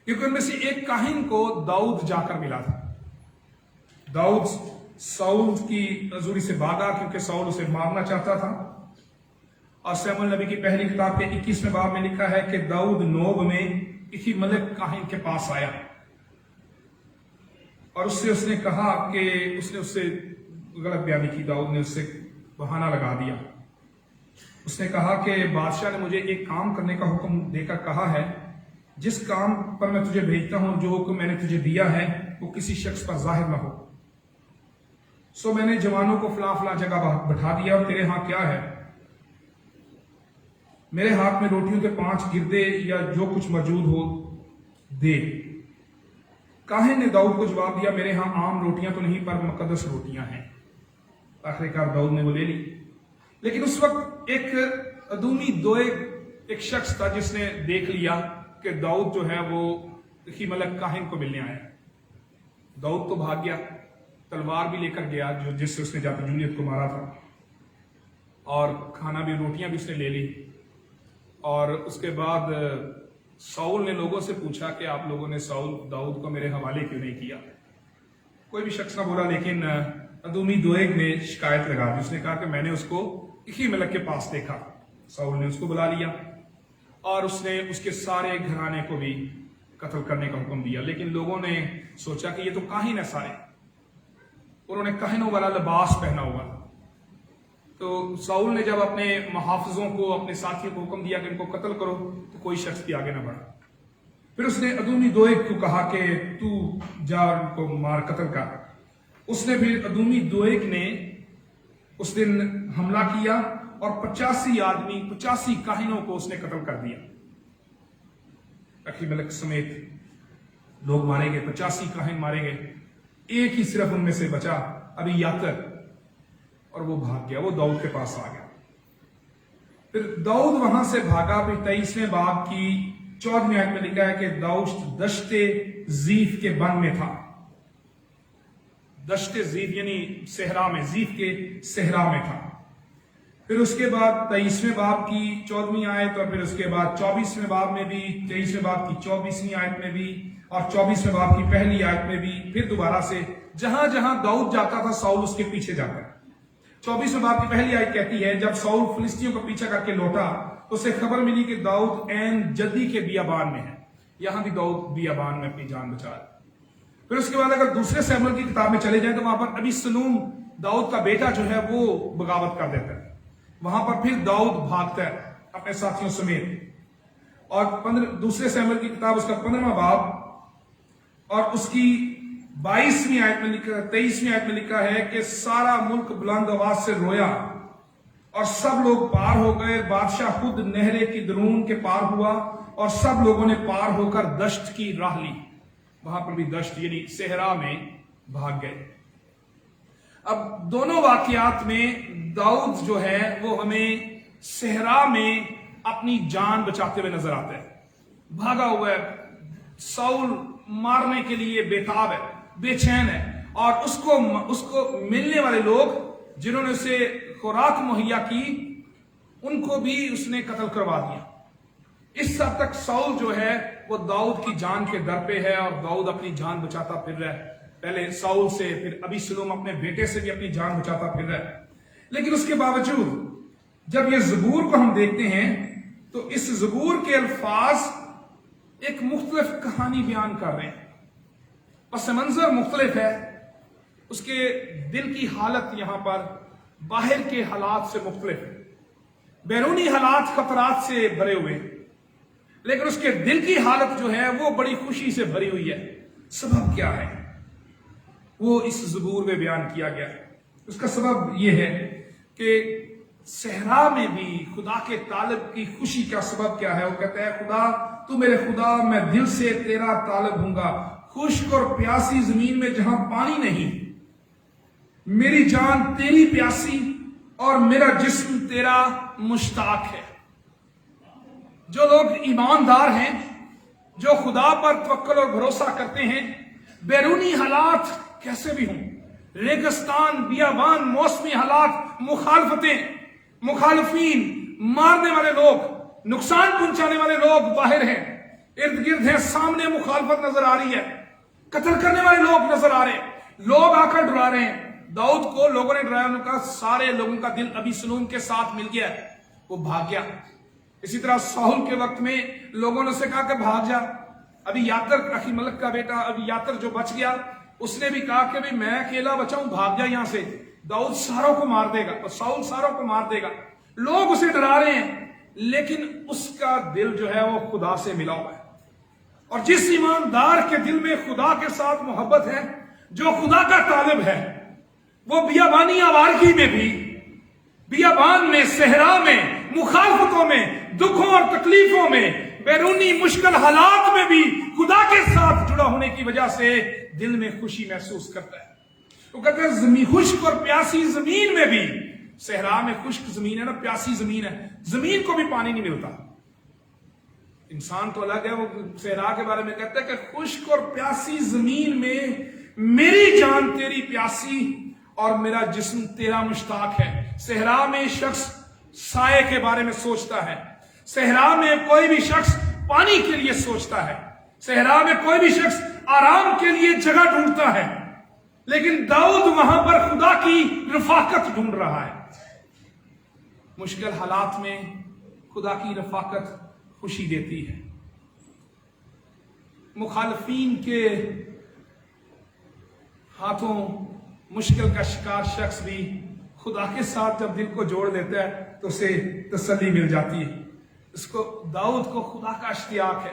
क्योंकि उनमें से एक काहिन को दाऊद जाकर मिला था। दाऊद साउल की हजूरी से भागा क्योंकि साउल उसे मारना चाहता था। और शमूएल नबी की पहली किताब के 21वें बाब में लिखा है कि दाऊद नोब में किसी मलिक काहिन के पास आया और उसने कहा कि उससे गलत बयानी की। दाऊद ने उससे बहाना लगा दिया। उसने कहा कि बादशाह ने मुझे एक काम करने का हुक्म देकर कहा है, जिस काम पर मैं तुझे भेजता हूं, जो हुक्म मैंने तुझे दिया है, वो किसी शख्स पर जाहिर ना हो। सो मैंने जवानों को फला फला जगह बैठा दिया और तेरे हाथ क्या है? मेरे हाथ में रोटियों के 5 गिरदे या जो कुछ मौजूद हो दे। काहिन ने दाऊद को जवाब दिया, मेरे यहां आम रोटियां तो नहीं पर मुकद्दस रोटियां हैं। आखिरकार दाऊद ने वो ले ली। लेकिन उस वक्त एक अदूमी दोए एक शख्स था जिसने देख लिया कि दाऊद जो है वो मलक काहिन को मिलने आया। दाऊद तो भाग गया, तलवार भी लेकर गया जो जिससे उसने जाकर जूलियत को मारा था, और खाना भी, रोटियां भी उसने ले ली। और उसके बाद साउल ने लोगों से पूछा कि आप लोगों ने दाऊद को मेरे हवाले क्यों नहीं किया? कोई भी शख्स ना बोला, लेकिन अदूमी दोएग ने शिकायत लगा दी। उसने कहा कि मैंने उसको इसी मलक के पास देखा। साउल ने उसको बुला लिया और उसने उसके सारे घराने को भी कत्ल करने का हुक्म दिया। लेकिन लोगों ने सोचा कि ये तो काहिन है सारे, उन्होंने काहिनों वाला लिबास पहना हुआ। तो साउल ने जब अपने मुहाफिजों को, अपने साथियों को हुक्म दिया कि इनको कत्ल करो, तो कोई शख्स भी आगे न बढ़ा। फिर उसने अदूमी दोएक को कहा कि तू जा उनको मार, कत्ल कर। उसने फिर अदूमी दोएक ने उस दिन हमला किया और 85 आदमी, 85 काहिनों को उसने कत्ल कर दिया। अखीमलक समेत लोग मारे गए, 85 काहिन मारे गए। एक ही सिर्फ उनमें से बचा, अभी यातर, और वो भाग गया, वो दाऊद के पास आ गया। फिर दाऊद वहां से भागा। फिर 23वें बाब की 14वीं आयत में लिखा है कि दाऊद दश्ते जीफ के बन में था। दश्ते जीफ यानी सहरा में, जीफ के सहरा में था। फिर उसके बाद 23वें बाब की 14वीं आयत, और फिर उसके बाद 24वें बाब में भी, 23वें बाब की 24वीं आयत में भी, और 24वें बाब की पहली आयत में भी। फिर दोबारा से जहां जहां दाऊद जाता था साउल उसके पीछे जाता है। 24वें बाब की पहली आयत कहती है, जब साउल फिलिस्तियों का पीछा करके लौटा तो उसे खबर मिली कि दाऊद ऐन जद्दी के बियाबान में है। यहां भी दाऊद बियाबान में अपनी जान बचाया। फिर उसके बाद अगर दूसरे सैमुएल की किताब में चले जाए तो वहां पर अबीसलूम दाऊद का बेटा जो है वो बगावत कर देता है। वहां पर फिर दाऊद भागता है अपने साथियों समेत। और दूसरे सैमुएल की किताब उसका 15वां बाब और उसकी 22वीं आयत में लिखा, 23वीं आयत में लिखा है कि सारा मुल्क बुलंद आवाज से रोया और सब लोग पार हो गए। बादशाह खुद नहरे की दरून के पार हुआ और सब लोगों ने पार होकर दश्त की राह ली। वहां पर भी दश्त यानी सेहरा में भाग गए। अब दोनों वाकयात में दाऊद जो है वो हमें सेहरा में अपनी जान बचाते हुए नजर आता है। भागा हुआ है, साउल मारने के लिए बेताब है, बेचैन है, और उसको मिलने वाले लोग जिन्होंने उसे खुराक मुहैया की उनको भी उसने कत्ल करवा दिया। इस हद तक साउल जो है वो दाऊद की जान के दर पे है और दाऊद अपनी जान बचाता फिर रहा है। पहले साउल से, फिर अबीसलोम अपने बेटे से भी अपनी जान बचाता फिर रहा है। लेकिन उसके बावजूद जब ये ज़बूर को हम देखते हैं तो इस ज़बूर के अल्फाज एक मुख्तलिफ कहानी बयान कर रहे हैं। पस मंजर मुख्तलिफ है, उसके दिल की हालत यहां पर बाहर के हालात से मुख्तलिफ है। बैरूनी हालात खतरात से भरे हुए, लेकिन उसके दिल की हालत जो है वो बड़ी खुशी से भरी हुई है। सबब क्या है वो इस ज़बूर में बयान किया गया है। उसका सबब यह है कि सहरा में भी खुदा के तालिब की खुशी का सबब क्या है। वो कहता है, खुदा तू मेरे खुदा, मैं दिल से तेरा तालिब हूंगा, खुश्क और प्यासी जमीन में जहां पानी नहीं। मेरी जान तेरी प्यासी और मेरा जिस्म तेरा मुश्ताक है। जो लोग ईमानदार हैं, जो खुदा पर तवक्कुल और भरोसा करते हैं, बैरूनी हालात कैसे भी हों, रेगिस्तान, बियाबान, मौसमी हालात, मुखालफतें, मुखालफीन, मारने वाले लोग, नुकसान पहुंचाने वाले लोग बाहर हैं, इर्द गिर्द हैं, सामने मुखालफत नजर आ रही है, कत्ल करने वाले लोग नजर आ रहे हैं, लोग आकर डरा रहे हैं। दाऊद को लोगों ने डराया, उनका सारे लोगों का दिल अबीसलूम के साथ मिल गया, वो भाग गया। इसी तरह साउल के वक्त में लोगों ने उसे कहा कि भाग जा। अभी यातर, अहीमलक का बेटा अभी यातर जो बच गया, उसने भी कहा कि भाई मैं अकेला बचा हूं, भाग जा यहां से, दाऊद सारों को मार देगा और साउल सारों को मार देगा। लोग उसे डरा रहे हैं, लेकिन उसका दिल जो है वो खुदा से मिला हुआ है। और जिस ईमानदार के दिल में खुदा के साथ मोहब्बत है, जो खुदा का तालिब है, वो बियाबानी आवारगी में भी, बियाबान में, सहरा में, मुखालफतों में, दुखों और तकलीफों में, बैरूनी मुश्किल हालात में भी खुदा के साथ जुड़ा होने की वजह से दिल में खुशी महसूस करता है। वो कहते हैं जमीन खुश्क और प्यासी जमीन में भी, सहरा में खुश्क जमीन है ना, प्यासी जमीन है, जमीन को भी पानी नहीं मिलता। इंसान तो अलग है, वो सहरा के बारे में कहता है कि खुश्क और प्यासी जमीन में मेरी जान तेरी प्यासी और मेरा जिस्म तेरा मुश्ताक है। सहरा में शख्स साए के बारे में सोचता है, सहरा में कोई भी शख्स पानी के लिए सोचता है, सहरा में कोई भी शख्स आराम के लिए जगह ढूंढता है, लेकिन दाऊद वहां पर खुदा की रफाकत ढूंढ रहा है। मुश्किल हालात में खुदा की रफाकत खुशी देती है। मुखालफीन के हाथों मुश्किल का शिकार शख्स भी खुदा के साथ जब दिल को जोड़ लेता है तो उसे तसल्ली मिल जाती है। इसको दाऊद को खुदा का इश्तियाक है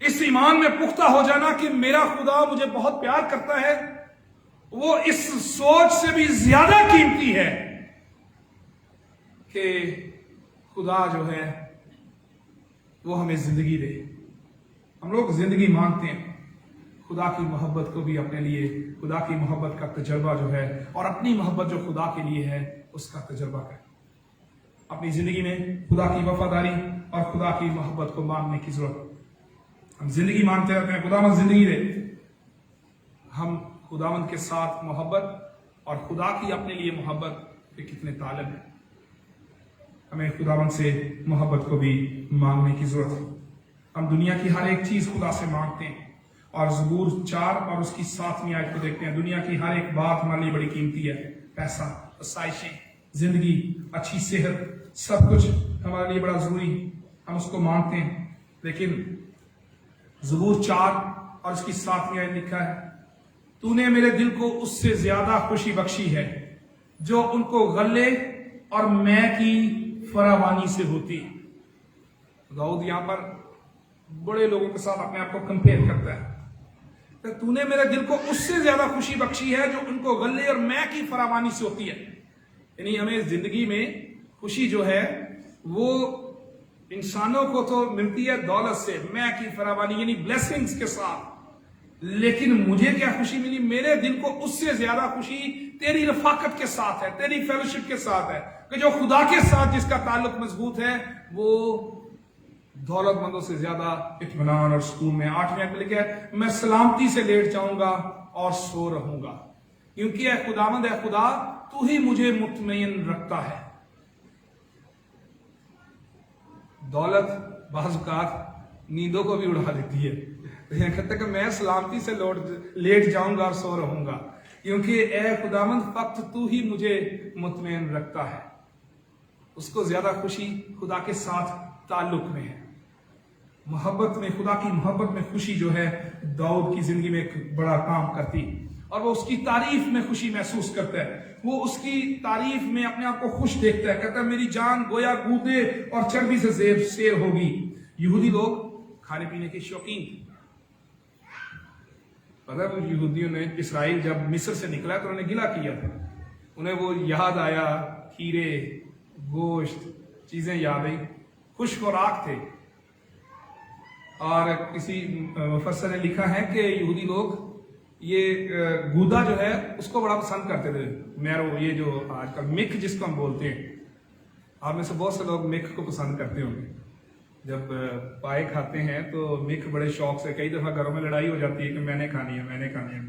इस ईमान में पुख्ता हो जाना कि मेरा खुदा मुझे बहुत प्यार करता है, वो इस सोच से भी ज्यादा कीमती है कि खुदा जो है वो हमें जिंदगी दे। हम लोग जिंदगी मांगते हैं, खुदा की मोहब्बत को भी अपने लिए, खुदा की मोहब्बत का तजर्बा जो है और अपनी मोहब्बत जो खुदा के लिए है उसका तजर्बा करें। अपनी जिंदगी में खुदा की वफादारी और खुदा की मोहब्बत को मांगने की जरूरत। हम जिंदगी मांगते रहते हैं, खुदावंद जिंदगी दे। हम खुदावंद के साथ मोहब्बत और खुदा की अपने लिए मोहब्बत के कितने तालब है। हमें खुदावंद से मोहब्बत को भी मांगने की जरूरत है। हम दुनिया की हर एक चीज खुदा से मांगते हैं, और ज़बूर 4 और उसकी 7वीं आयत को देखते हैं। दुनिया की हर एक बात हमारे लिए बड़ी कीमती है। पैसा, आसाइशें, जिंदगी, अच्छी सेहत, सब कुछ हमारे लिए बड़ा जरूरी, हम उसको मांगते हैं। लेकिन ज़बूर 4 और उसकी 7वीं आयत लिखा है, तूने मेरे दिल को उससे ज्यादा खुशी बख्शी है जो उनको गले और मैं की फरावानी से होती। दाऊद यहां पर बड़े लोगों के साथ अपने आप को कंपेयर करता है। तो तूने मेरे दिल को उससे ज्यादा खुशी बख्शी है जो उनको गले और मैं की फरावानी से होती है। यानी हमें जिंदगी में खुशी जो है वो इंसानों को तो मिलती है दौलत से, मैं की फरावानी यानी ब्लेसिंग्स के साथ, लेकिन मुझे क्या खुशी मिली? मेरे दिल को उससे ज्यादा खुशी तेरी रफाकत के साथ है, तेरी फेलोशिप के साथ है, कि जो खुदा के साथ जिसका ताल्लुक मजबूत है वो दौलतमंदों से ज्यादा इत्मीनान और सुकून में। 8वें आयत में लिखा है, मैं सलामती से लेट जाऊंगा और सो रहूंगा, क्योंकि ऐ खुदावंद, ऐ खुदा, तू ही मुझे मुतमईन रखता है। दौलत बाज़ औक़ात नींदों को भी उड़ा देती है। कहता कि मैं सलामती से लेट जाऊंगा और सो रहूंगा, क्योंकि ऐ खुदावंद, फक्त तू ही मुझे मुतमईन रखता है। उसको ज्यादा खुशी खुदा के साथ ताल्लुक में है, मोहब्बत में, खुदा की मोहब्बत में खुशी जो है दाऊद की जिंदगी में एक बड़ा काम करती, और वो उसकी तारीफ में खुशी महसूस करता है। वो उसकी तारीफ में अपने आप को खुश देखता है। कहता है मेरी जान गोया गूदे और चर्बी से शेर होगी। यहूदी लोग खाने पीने के शौकीन, पता है वो यहूदियों ने, इसराइल जब मिस्र से निकला तो उन्होंने गिला किया था, उन्हें वो याद आया, खीरे, गोश्त, चीजें याद आई, खुश खुराक थे। और किसी मुफस्सिर ने लिखा है कि यहूदी लोग ये गूदा जो है उसको बड़ा पसंद करते थे। मैरो, ये जो आजकल मिक जिसको हम बोलते हैं, आप में से बहुत से लोग मिक को पसंद करते होंगे। जब पाए खाते हैं तो मिक बड़े शौक से, कई दफा घरों में लड़ाई हो जाती है कि मैंने खानी है, मैंने खानी है।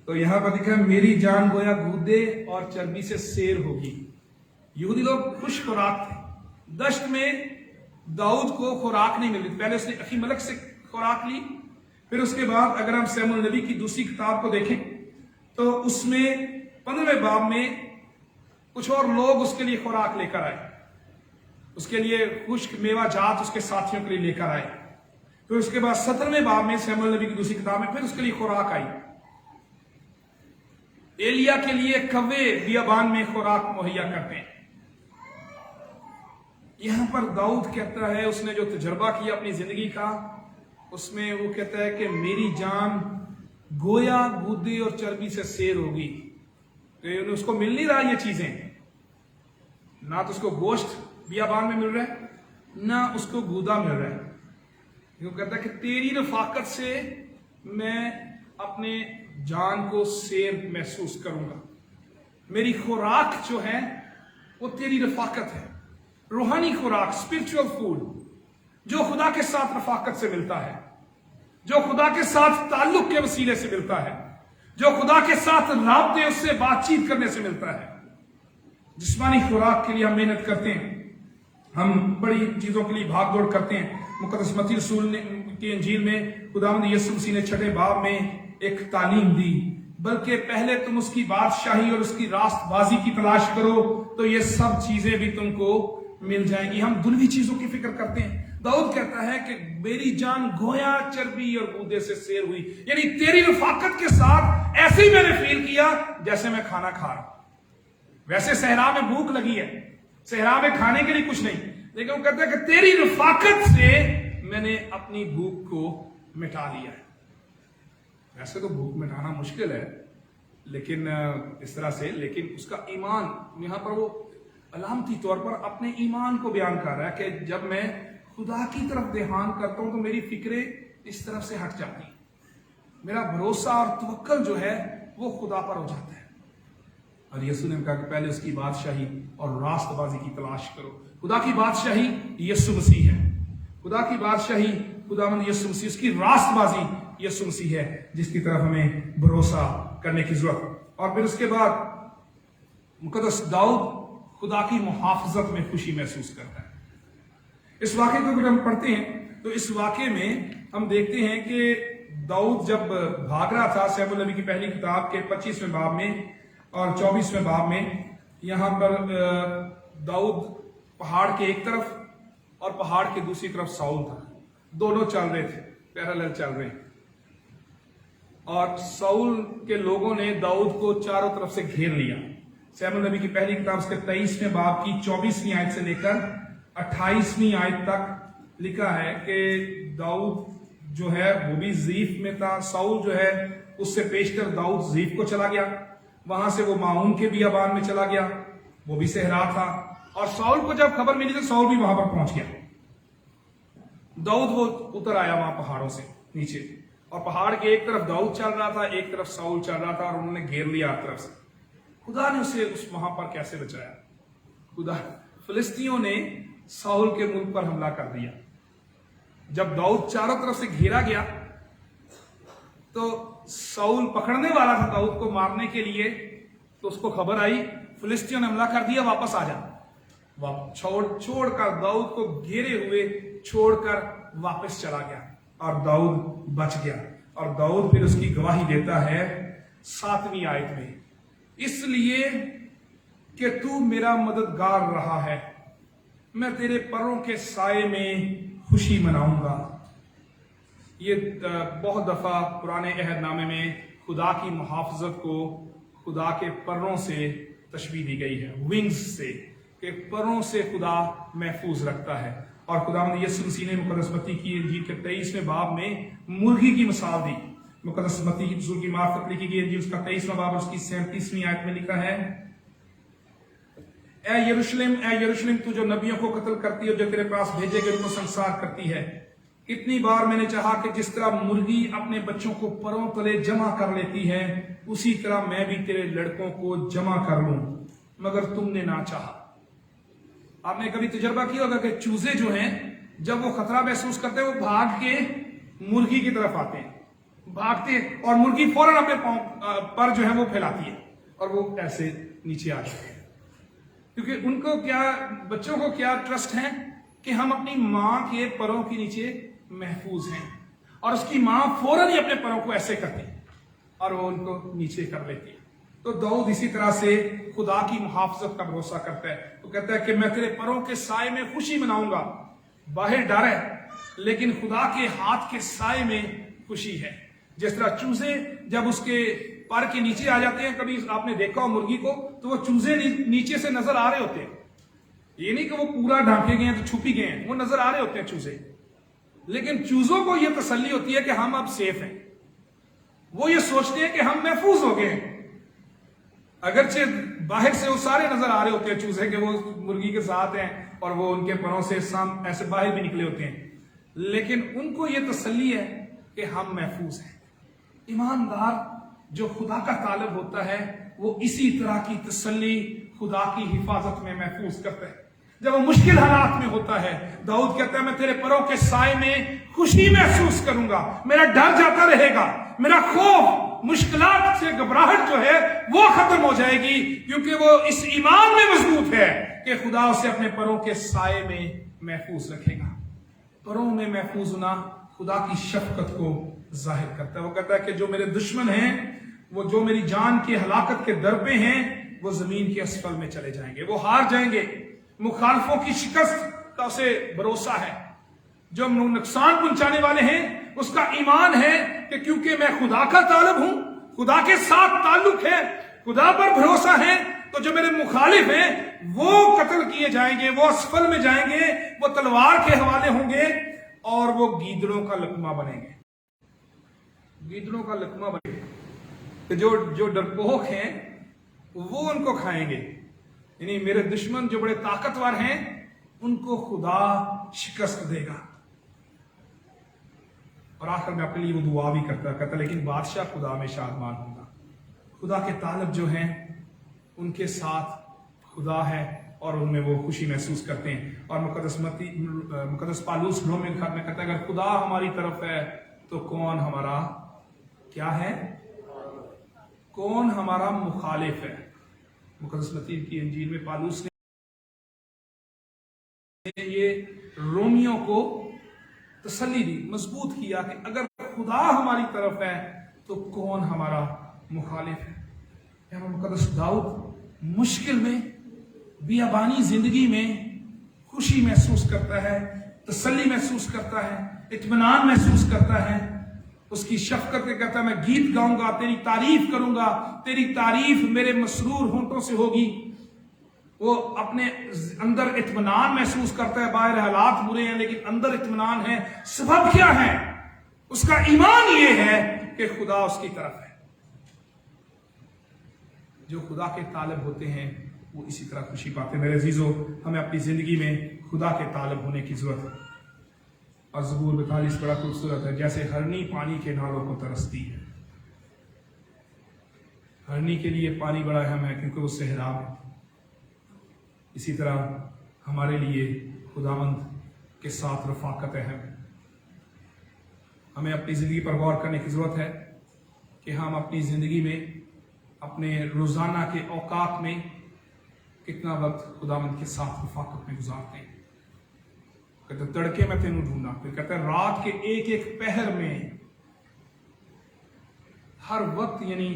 तो यहां पर लिखा है मेरी जान गोया गूदे और चर्बी से शेर होगी। यहूदी लोग खुश खुराक थे। दश्त में दाऊद को खुराक नहीं मिली, पहले उसने अखीमलक से खुराक ली, फिर उसके बाद अगर हम सैमुअल नबी की दूसरी किताब को देखें तो उसमें 15वें बाब में कुछ और लोग उसके लिए खुराक लेकर आए, उसके लिए खुश्क मेवा जात उसके साथियों के लिए लेकर आए। फिर उसके बाद 17वें बाब में सैमुअल नबी की दूसरी किताब में फिर उसके लिए खुराक आई। एलिया के लिए कव्वे बियाबान में खुराक मुहैया करते हैं। यहां पर दाऊद कहता है, उसने जो तजर्बा किया अपनी जिंदगी का, उसमें वो कहता है कि मेरी जान गोया गूदे और चर्बी से शेर होगी। तो उसको मिल नहीं रहा ये चीजें, ना तो उसको गोश्त बियाबान में मिल रहा है, ना उसको गूदा मिल रहा है। वो कहता है कि तेरी रफाकत से मैं अपने जान को शेर महसूस करूंगा। मेरी खुराक जो है वो तेरी रफाकत है, रूहानी खुराक, स्पिरिचुअल फूड, जो खुदा के साथ रफाकत से मिलता है, जो खुदा के साथ ताल्लुक के वसीले से मिलता है, जो खुदा के साथ राब्ते उससे बातचीत करने से मिलता है। जिस्मानी खुराक के लिए हम मेहनत करते हैं, हम बड़ी चीजों के लिए भाग दौड़ करते हैं। मुकद्दस मत्ती रसूल की इंजील में खुदावंद यीशु मसीह ने 6वें बाब में एक तालीम दी, बल्कि पहले तुम उसकी बादशाही और उसकी रास्तबाजी की तलाश करो तो ये सब चीजें भी तुमको मिल जाएंगी। हम दुनियावी चीजों की फिक्र करते हैं। दाऊद कहता है कि मेरी जान गोया चर्बी और गूदे से शेर हुई, यानी तेरी रफाकत के साथ ऐसे ही मैंने फील किया जैसे मैं खाना खा रहा हूं। वैसे सहरा में भूख लगी है, सहरा में खाने के लिए कुछ नहीं, लेकिन वो कहता है कि तेरी रफाकत से मैंने अपनी भूख को मिटा लिया है। वैसे तो भूख मिटाना मुश्किल है, लेकिन इस तरह से, लेकिन उसका ईमान यहां पर वो अलामती तौर पर अपने ईमान को बयान कर रहा है कि जब मैं खुदा की तरफ ध्यान करता हूं तो मेरी फिक्रें इस तरफ से हट जाती हैं, मेरा भरोसा और तवक्कल जो है वो खुदा पर हो जाता है। और यीशु ने कहा कि पहले उसकी बादशाही और रास्तबाजी की तलाश करो। खुदा की बादशाही यीशु मसीह है, खुदा की बादशाही खुदावंद यीशु मसीह, उसकी रास्तबाजी यीशु मसीह है जिसकी तरफ हमें भरोसा करने की जरूरत। और फिर उसके बाद मुकद्दस दाऊद खुदा की मुहाफजत में खुशी महसूस करता है। इस वाक़े को अगर हम पढ़ते हैं तो इस वाक़े में हम देखते हैं कि दाऊद जब भाग रहा था, शमूएल नबी की पहली किताब के 25वें बाब में और 24वें बाब में, यहां पर दाऊद पहाड़ के एक तरफ और पहाड़ के दूसरी तरफ साउल था, दोनों चल रहे थे, पैरेलल चल रहे हैं। और साउल के लोगों ने दाऊद को चारों तरफ से घेर लिया। शमूएल नबी की पहली किताब उसके 23वें बाब की 24वीं आयत से लेकर 28वीं आयत तक लिखा है कि दाऊद जो है वो भी ज़ीफ में था। साउल जो है उससे पेशतर दाऊद ज़ीफ को चला गया, वहां से वो माऊन के बियाबान में चला गया, वो भी सहरा था। और साउल को जब खबर मिली तो साउल भी वहां पर पहुंच गया। दाऊद वो उतर आया वहां पहाड़ों से नीचे, और पहाड़ के एक तरफ दाऊद चल रहा था, एक तरफ साउल चल रहा था, और उन्होंने घेर लिया हर तरफ से। खुदा ने उसे उस वहां पर कैसे बचाया? खुदा, फिलिस्तीनियों ने साउल के मुल्क पर हमला कर दिया। जब दाऊद चारों तरफ से घेरा गया तो साउल पकड़ने वाला था दाऊद को मारने के लिए, तो उसको खबर आई फिलिस्तीनियों ने हमला कर दिया, वापस आ जा। छोड़कर दाऊद को घेरे हुए छोड़कर वापस चला गया और दाऊद बच गया। और दाऊद फिर उसकी गवाही देता है 7वीं आयत में, इसलिए कि तू मेरा मददगार रहा है, मैं तेरे परों के साए में खुशी मनाऊंगा। ये बहुत दफा पुराने अहदनामे में खुदा की मुहाफजत को खुदा के परों से तशबीह दी गई है, विंग्स से, कि परों से खुदा महफूज रखता है। और खुदावंद यीशु मसीह ने मुकद्दस मत्ती की इंजील के 23वें बाब में मुर्गी की मिसाल दी। मुकद्दस मत्ती की रसूल की मार्फत लिखी गई इंजील उसका 23वां बाब उसकी 37वीं आयत में लिखा है, ए यरूशलेम तू जो नबियों को कत्ल करती है, जो तेरे पास भेजे गए उनको संसार करती है, कितनी बार मैंने चाहा कि जिस तरह मुर्गी अपने बच्चों को परों तले जमा कर लेती है, उसी तरह मैं भी तेरे लड़कों को जमा कर लूं, मगर तुमने ना चाहा। आपने कभी तजर्बा किया होगा कि चूजे जो हैं जब वो खतरा महसूस करते हैं वो भाग के मुर्गी की तरफ आते हैं, भागते हैं, और मुर्गी फौरन अपने पर जो है वो फैलाती है और वो ऐसे नीचे आ जाते हैं, क्योंकि उनको क्या, बच्चों को क्या ट्रस्ट है कि हम अपनी मां के परों के नीचे महफूज हैं, और उसकी मां फौरन ही अपने परों को ऐसे करती है और वो उनको नीचे कर लेती है। तो दाऊद इसी तरह से खुदा की मुहाफजत का भरोसा करता है। तो कहता है कि मैं तेरे परों के साए में खुशी मनाऊंगा। बाहर डर है, लेकिन खुदा के हाथ के साए में खुशी है। जिस तरह चूजे जब उसके पर के नीचे आ जाते हैं, कभी आपने देखा हो मुर्गी को, तो वो चूजे नीचे से नजर आ रहे होते हैं। ये नहीं कि वो पूरा ढांके गए हैं तो छुपी गए हैं, वो नजर आ रहे होते हैं चूजे। लेकिन चूजों को यह तसल्ली होती है कि हम अब सेफ हैं, वो ये सोचते हैं कि हम महफूज हो गए हैं। अगरचे बाहर से वो सारे नजर आ रहे होते हैं चूजे के वो मुर्गी के साथ हैं और वो उनके परों से ऐसे बाहर भी निकले होते हैं, लेकिन उनको ये तसल्ली है कि हम महफूज हैं। ईमानदार जो खुदा का तालिब होता है वो इसी तरह की तसल्ली खुदा की हिफाजत में महफूज करता है। जब वो मुश्किल हालात में होता है, दाऊद कहता है मैं तेरे परों के साए में खुशी महसूस करूंगा, मेरा डर जाता रहेगा, मेरा खौफ, मुश्किलात से घबराहट जो है वो खत्म हो जाएगी, क्योंकि वो इस ईमान में मजबूत है कि खुदा उसे अपने परों के साए में महफूज रखेगा। परों में महफूज होना खुदा की शफकत को जाहिर करता है। वो कहता है कि जो मेरे दुश्मन हैं, वो जो मेरी जान की हलाकत के दर पे हैं, वो जमीन के असफल में चले जाएंगे, वो हार जाएंगे। मुखालफों की शिकस्त का उसे भरोसा है। जो नुकसान पहुंचाने वाले हैं उसका ईमान है कि क्योंकि मैं खुदा का तालिब हूं, खुदा के साथ ताल्लुक है, खुदा पर भरोसा है, तो जो मेरे मुखालिफ हैं वो कत्ल किए जाएंगे, वो असफल में जाएंगे, वो तलवार के हवाले होंगे और वो गीदड़ों का लकमा बनेंगे, गीदड़ों का लकमा बनेंगे। तो जो डरपोक हैं वो उनको खाएंगे, यानी मेरे दुश्मन जो बड़े ताकतवर हैं उनको खुदा शिकस्त देगा। और आखिर में अपने लिए वो दुआ भी करता लेकिन बादशाह खुदा में शादमान होगा। खुदा के तालब जो हैं उनके साथ खुदा है और उनमें वो खुशी महसूस करते हैं। और मुकद्दस पालूस रोमी खत में कहता है अगर खुदा हमारी तरफ है तो कौन हमारा क्या है, कौन हमारा मुखालिफ है। मुकद्दस मत्ती की इंजील में पालूस ने ये रोमियों को तसल्ली दी, मजबूत किया कि अगर खुदा हमारी तरफ है तो कौन हमारा मुखालिफ है। यहाँ मुकद्दस दाऊद मुश्किल में, बियाबानी जिंदगी में खुशी महसूस करता है, तसल्ली महसूस करता है, इत्मीनान महसूस करता है। उसकी शफकत के कहता है मैं गीत गाऊंगा, तेरी तारीफ करूंगा, तेरी तारीफ मेरे मसरूर होंठों से होगी। वो अपने अंदर इत्मीनान महसूस करता है, बाहर हालात बुरे हैं लेकिन अंदर इत्मीनान है। सबब क्या है? उसका ईमान ये है कि खुदा उसकी तरफ है। जो खुदा के तालब होते हैं वो इसी तरह खुशी पाते हैं। मेरे अजीजों, हमें अपनी जिंदगी में खुदा के तालब होने की जरूरत है। और ज़बूर 42 बड़ा खूबसूरत है, जैसे हरनी पानी के नालों को तरसती है। हरनी के लिए पानी बड़ा अहम है क्योंकि वो सहराब है। इसी तरह हमारे लिए खुदावंद के साथ रफाकत अहम है। हमें अपनी ज़िंदगी पर गौर करने की ज़रूरत है कि हम अपनी ज़िंदगी में अपने रोज़ाना के औकात में कितना वक्त खुदावंद के साथ रफाकत में गुजारते हैं। कहते तड़के में तेनू ढूंढना, फिर कहते हैं रात के एक एक पहर में हर वक्त यानी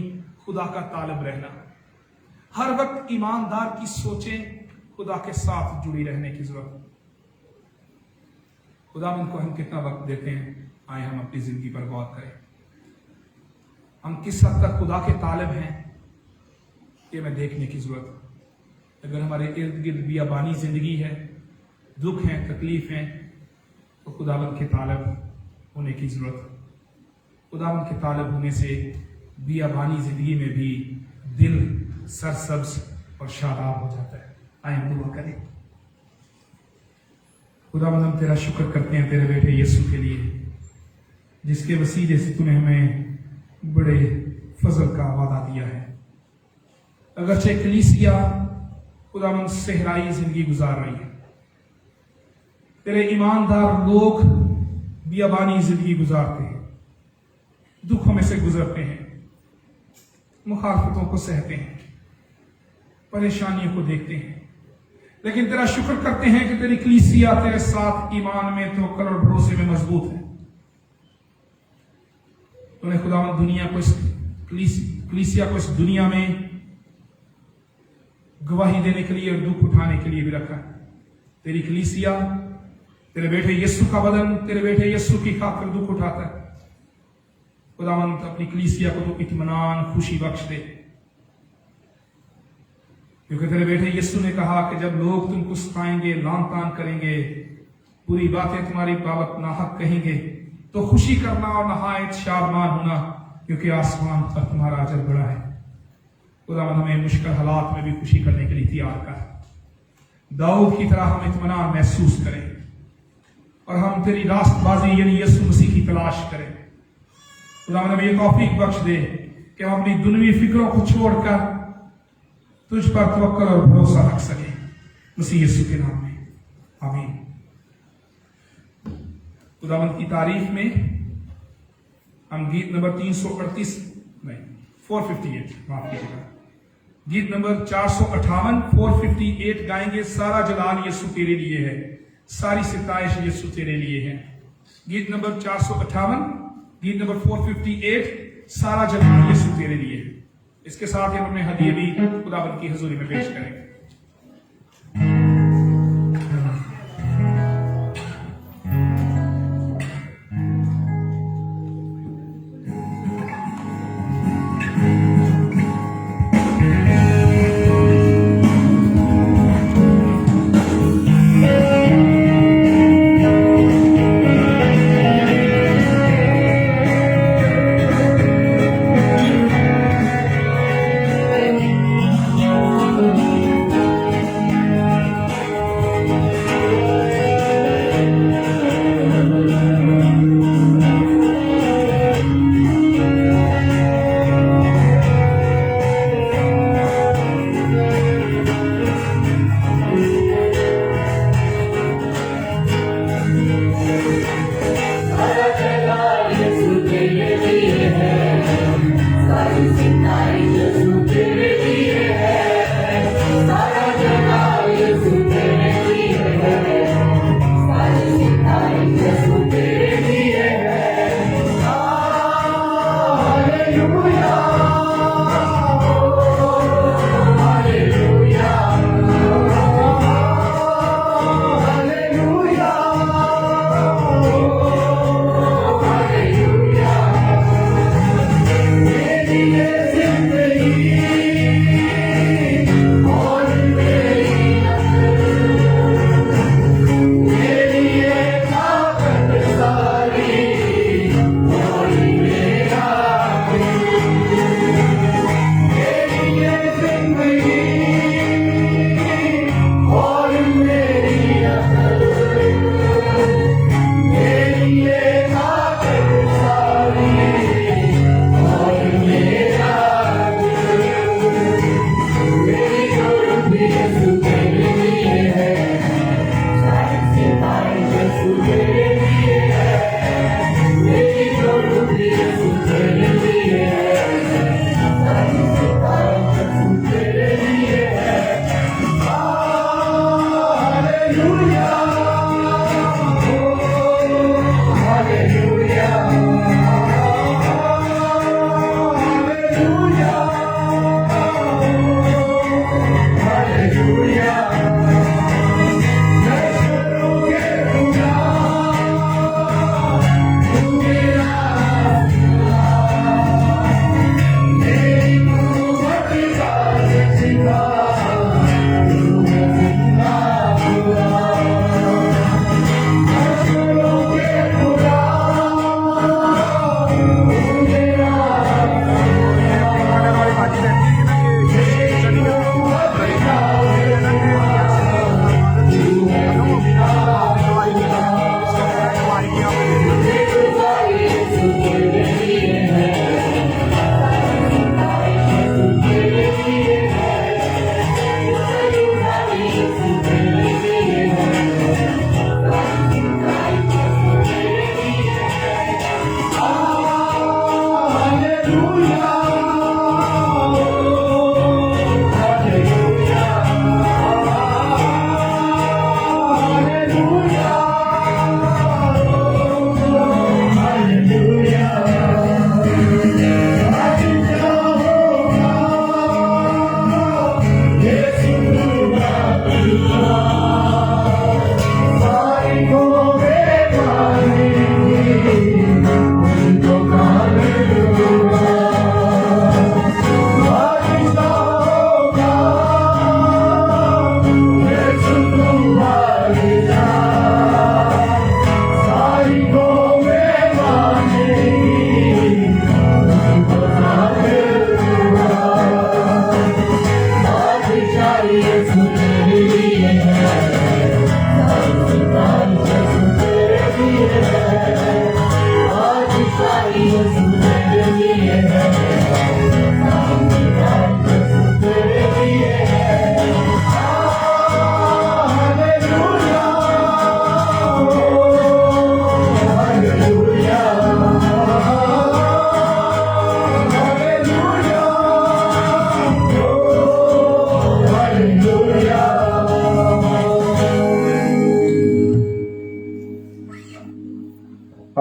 खुदा का तालब रहना, हर वक्त ईमानदार की सोचें खुदा के साथ जुड़ी रहने की जरूरत। खुदावंद को हम कितना वक्त देते हैं, आए हम अपनी जिंदगी पर गौर करें। हम किस हद तक खुदा के तालब हैं ये हमें देखने की जरूरत है। अगर हमारे इर्द गिर्द बियाबानी जिंदगी है, दुख हैं, तकलीफ हैं, तो खुदावंद के तालब होने की जरूरत है। खुदावंद के तालब होने से बियाबानी जिंदगी में भी दिल सरसब्ज और शादाब हो जाता है। आए हम दुआ करें। खुदावंद हम तेरा शुक्र करते हैं तेरे बेटे यीशु के लिए, जिसके वसीले से तूने हमें बड़े फजल का वादा दिया है। अगरचे कलीसिया खुदावंद सहराई जिंदगी गुजार रही है, तेरे ईमानदार लोग बियाबानी जिंदगी गुजारते हैं, दुखों में से गुजरते हैं, मुखालफतों को सहते हैं, परेशानियों को देखते हैं, लेकिन तेरा शुक्र करते हैं कि तेरी कलीसिया तेरे साथ ईमान में, तवक्कुल और भरोसे में मजबूत है। तूने खुदावंद दुनिया को इस कलीसिया को इस दुनिया में गवाही देने के लिए और दुख उठाने के लिए भी रखा है। तेरी कलीसिया तेरे बेटे यीशु का बदन, तेरे बेटे यीशु की खातिर दुख उठाता है। खुदावंद अपनी कलीसिया को तो इत्मीनान, खुशी बख्श दे, क्योंकि तेरे बेटे यीशु ने कहा कि जब लोग तुमको सताएंगे, लान तान करेंगे, बुरी बातें तुम्हारी बाबत नाहक कहेंगे, तो खुशी करना और नहायत शादमान होना, क्योंकि आसमान पर तुम्हारा अजर बड़ा है। खुदावंद हमें मुश्किल हालात में भी खुशी करने के लिए तैयार कर। दाऊद की तरह हम इत्मीनान महसूस करें और हम तेरी रास्तबाजी यानी यीशु मसीह की तलाश करें। खुदावंद हमें ये तौफीक बख्श दे कि हम अपनी दुनियावी फिक्रों को छोड़कर तुझ पर तवक्कुल और भरोसा रख सके, मसीह यीशु के नाम में, आमीन। खुदावंद की तारीफ में हम गीत नंबर 458 माफ कीजिएगा, गीत नंबर 458 458 गाएंगे। सारा जलाल यीशु तेरे लिए है, सारी सिताइश यीशु तेरे लिए है। गीत नंबर 458, गीत नंबर 458, सारा जलाल यीशु तेरे लिए है। इसके साथ ही हम अपने हदीये भी खुदावंद की हजूरी में पेश करेंगे।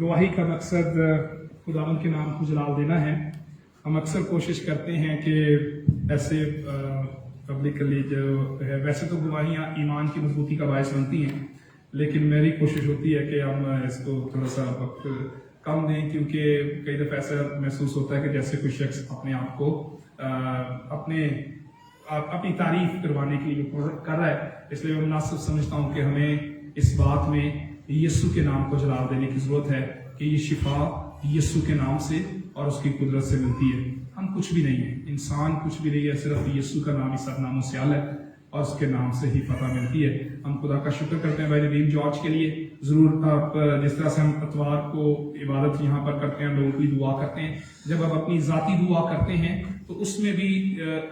गवाही का मकसद खुदावंद के नाम को जलाल देना है। हम अक्सर कोशिश करते हैं कि ऐसे पब्लिकली जो है, वैसे तो गवाहियाँ ईमान की मजबूती का बायस बनती हैं, लेकिन मेरी कोशिश होती है कि हम इसको थोड़ा सा वक्त कम दें, क्योंकि कई दफ़ा ऐसा महसूस होता है कि जैसे कोई शख्स अपने आप को अपनी तारीफ करवाने के लिए कर रहा है। इसलिए मैं मुनासिब समझता हूँ कि हमें इस बात में यीशु के नाम को जलाल देने की ज़रूरत है कि ये शिफा यीशु के नाम से और उसकी कुदरत से मिलती है। हम कुछ भी नहीं है, इंसान कुछ भी नहीं है, सिर्फ यीशु का नाम ही सब नामों से आला है और उसके नाम से ही फतह मिलती है। हम खुदा का शुक्र करते हैं भाई नदीम जॉर्ज के लिए। ज़रूर आप जिस तरह से हम अतवार को इबादत यहाँ पर करते हैं, लोगों की दुआ करते हैं, जब आप अपनी ज़ाती दुआ करते हैं तो उसमें भी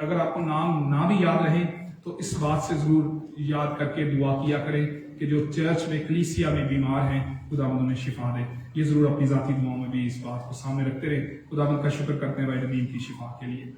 अगर आपको नाम ना भी याद रहे तो इस बात से ज़रूर याद करके दुआ किया करें कि जो चर्च में कलीसिया में बीमार हैं खुदावंद उन्हें शिफा दे। ये ज़रूर अपनी ज़ाती दुआओं में भी इस बात को सामने रखते रहे। खुदावंद का शुक्र करते हैं भाई नदीम की शिफा के लिए।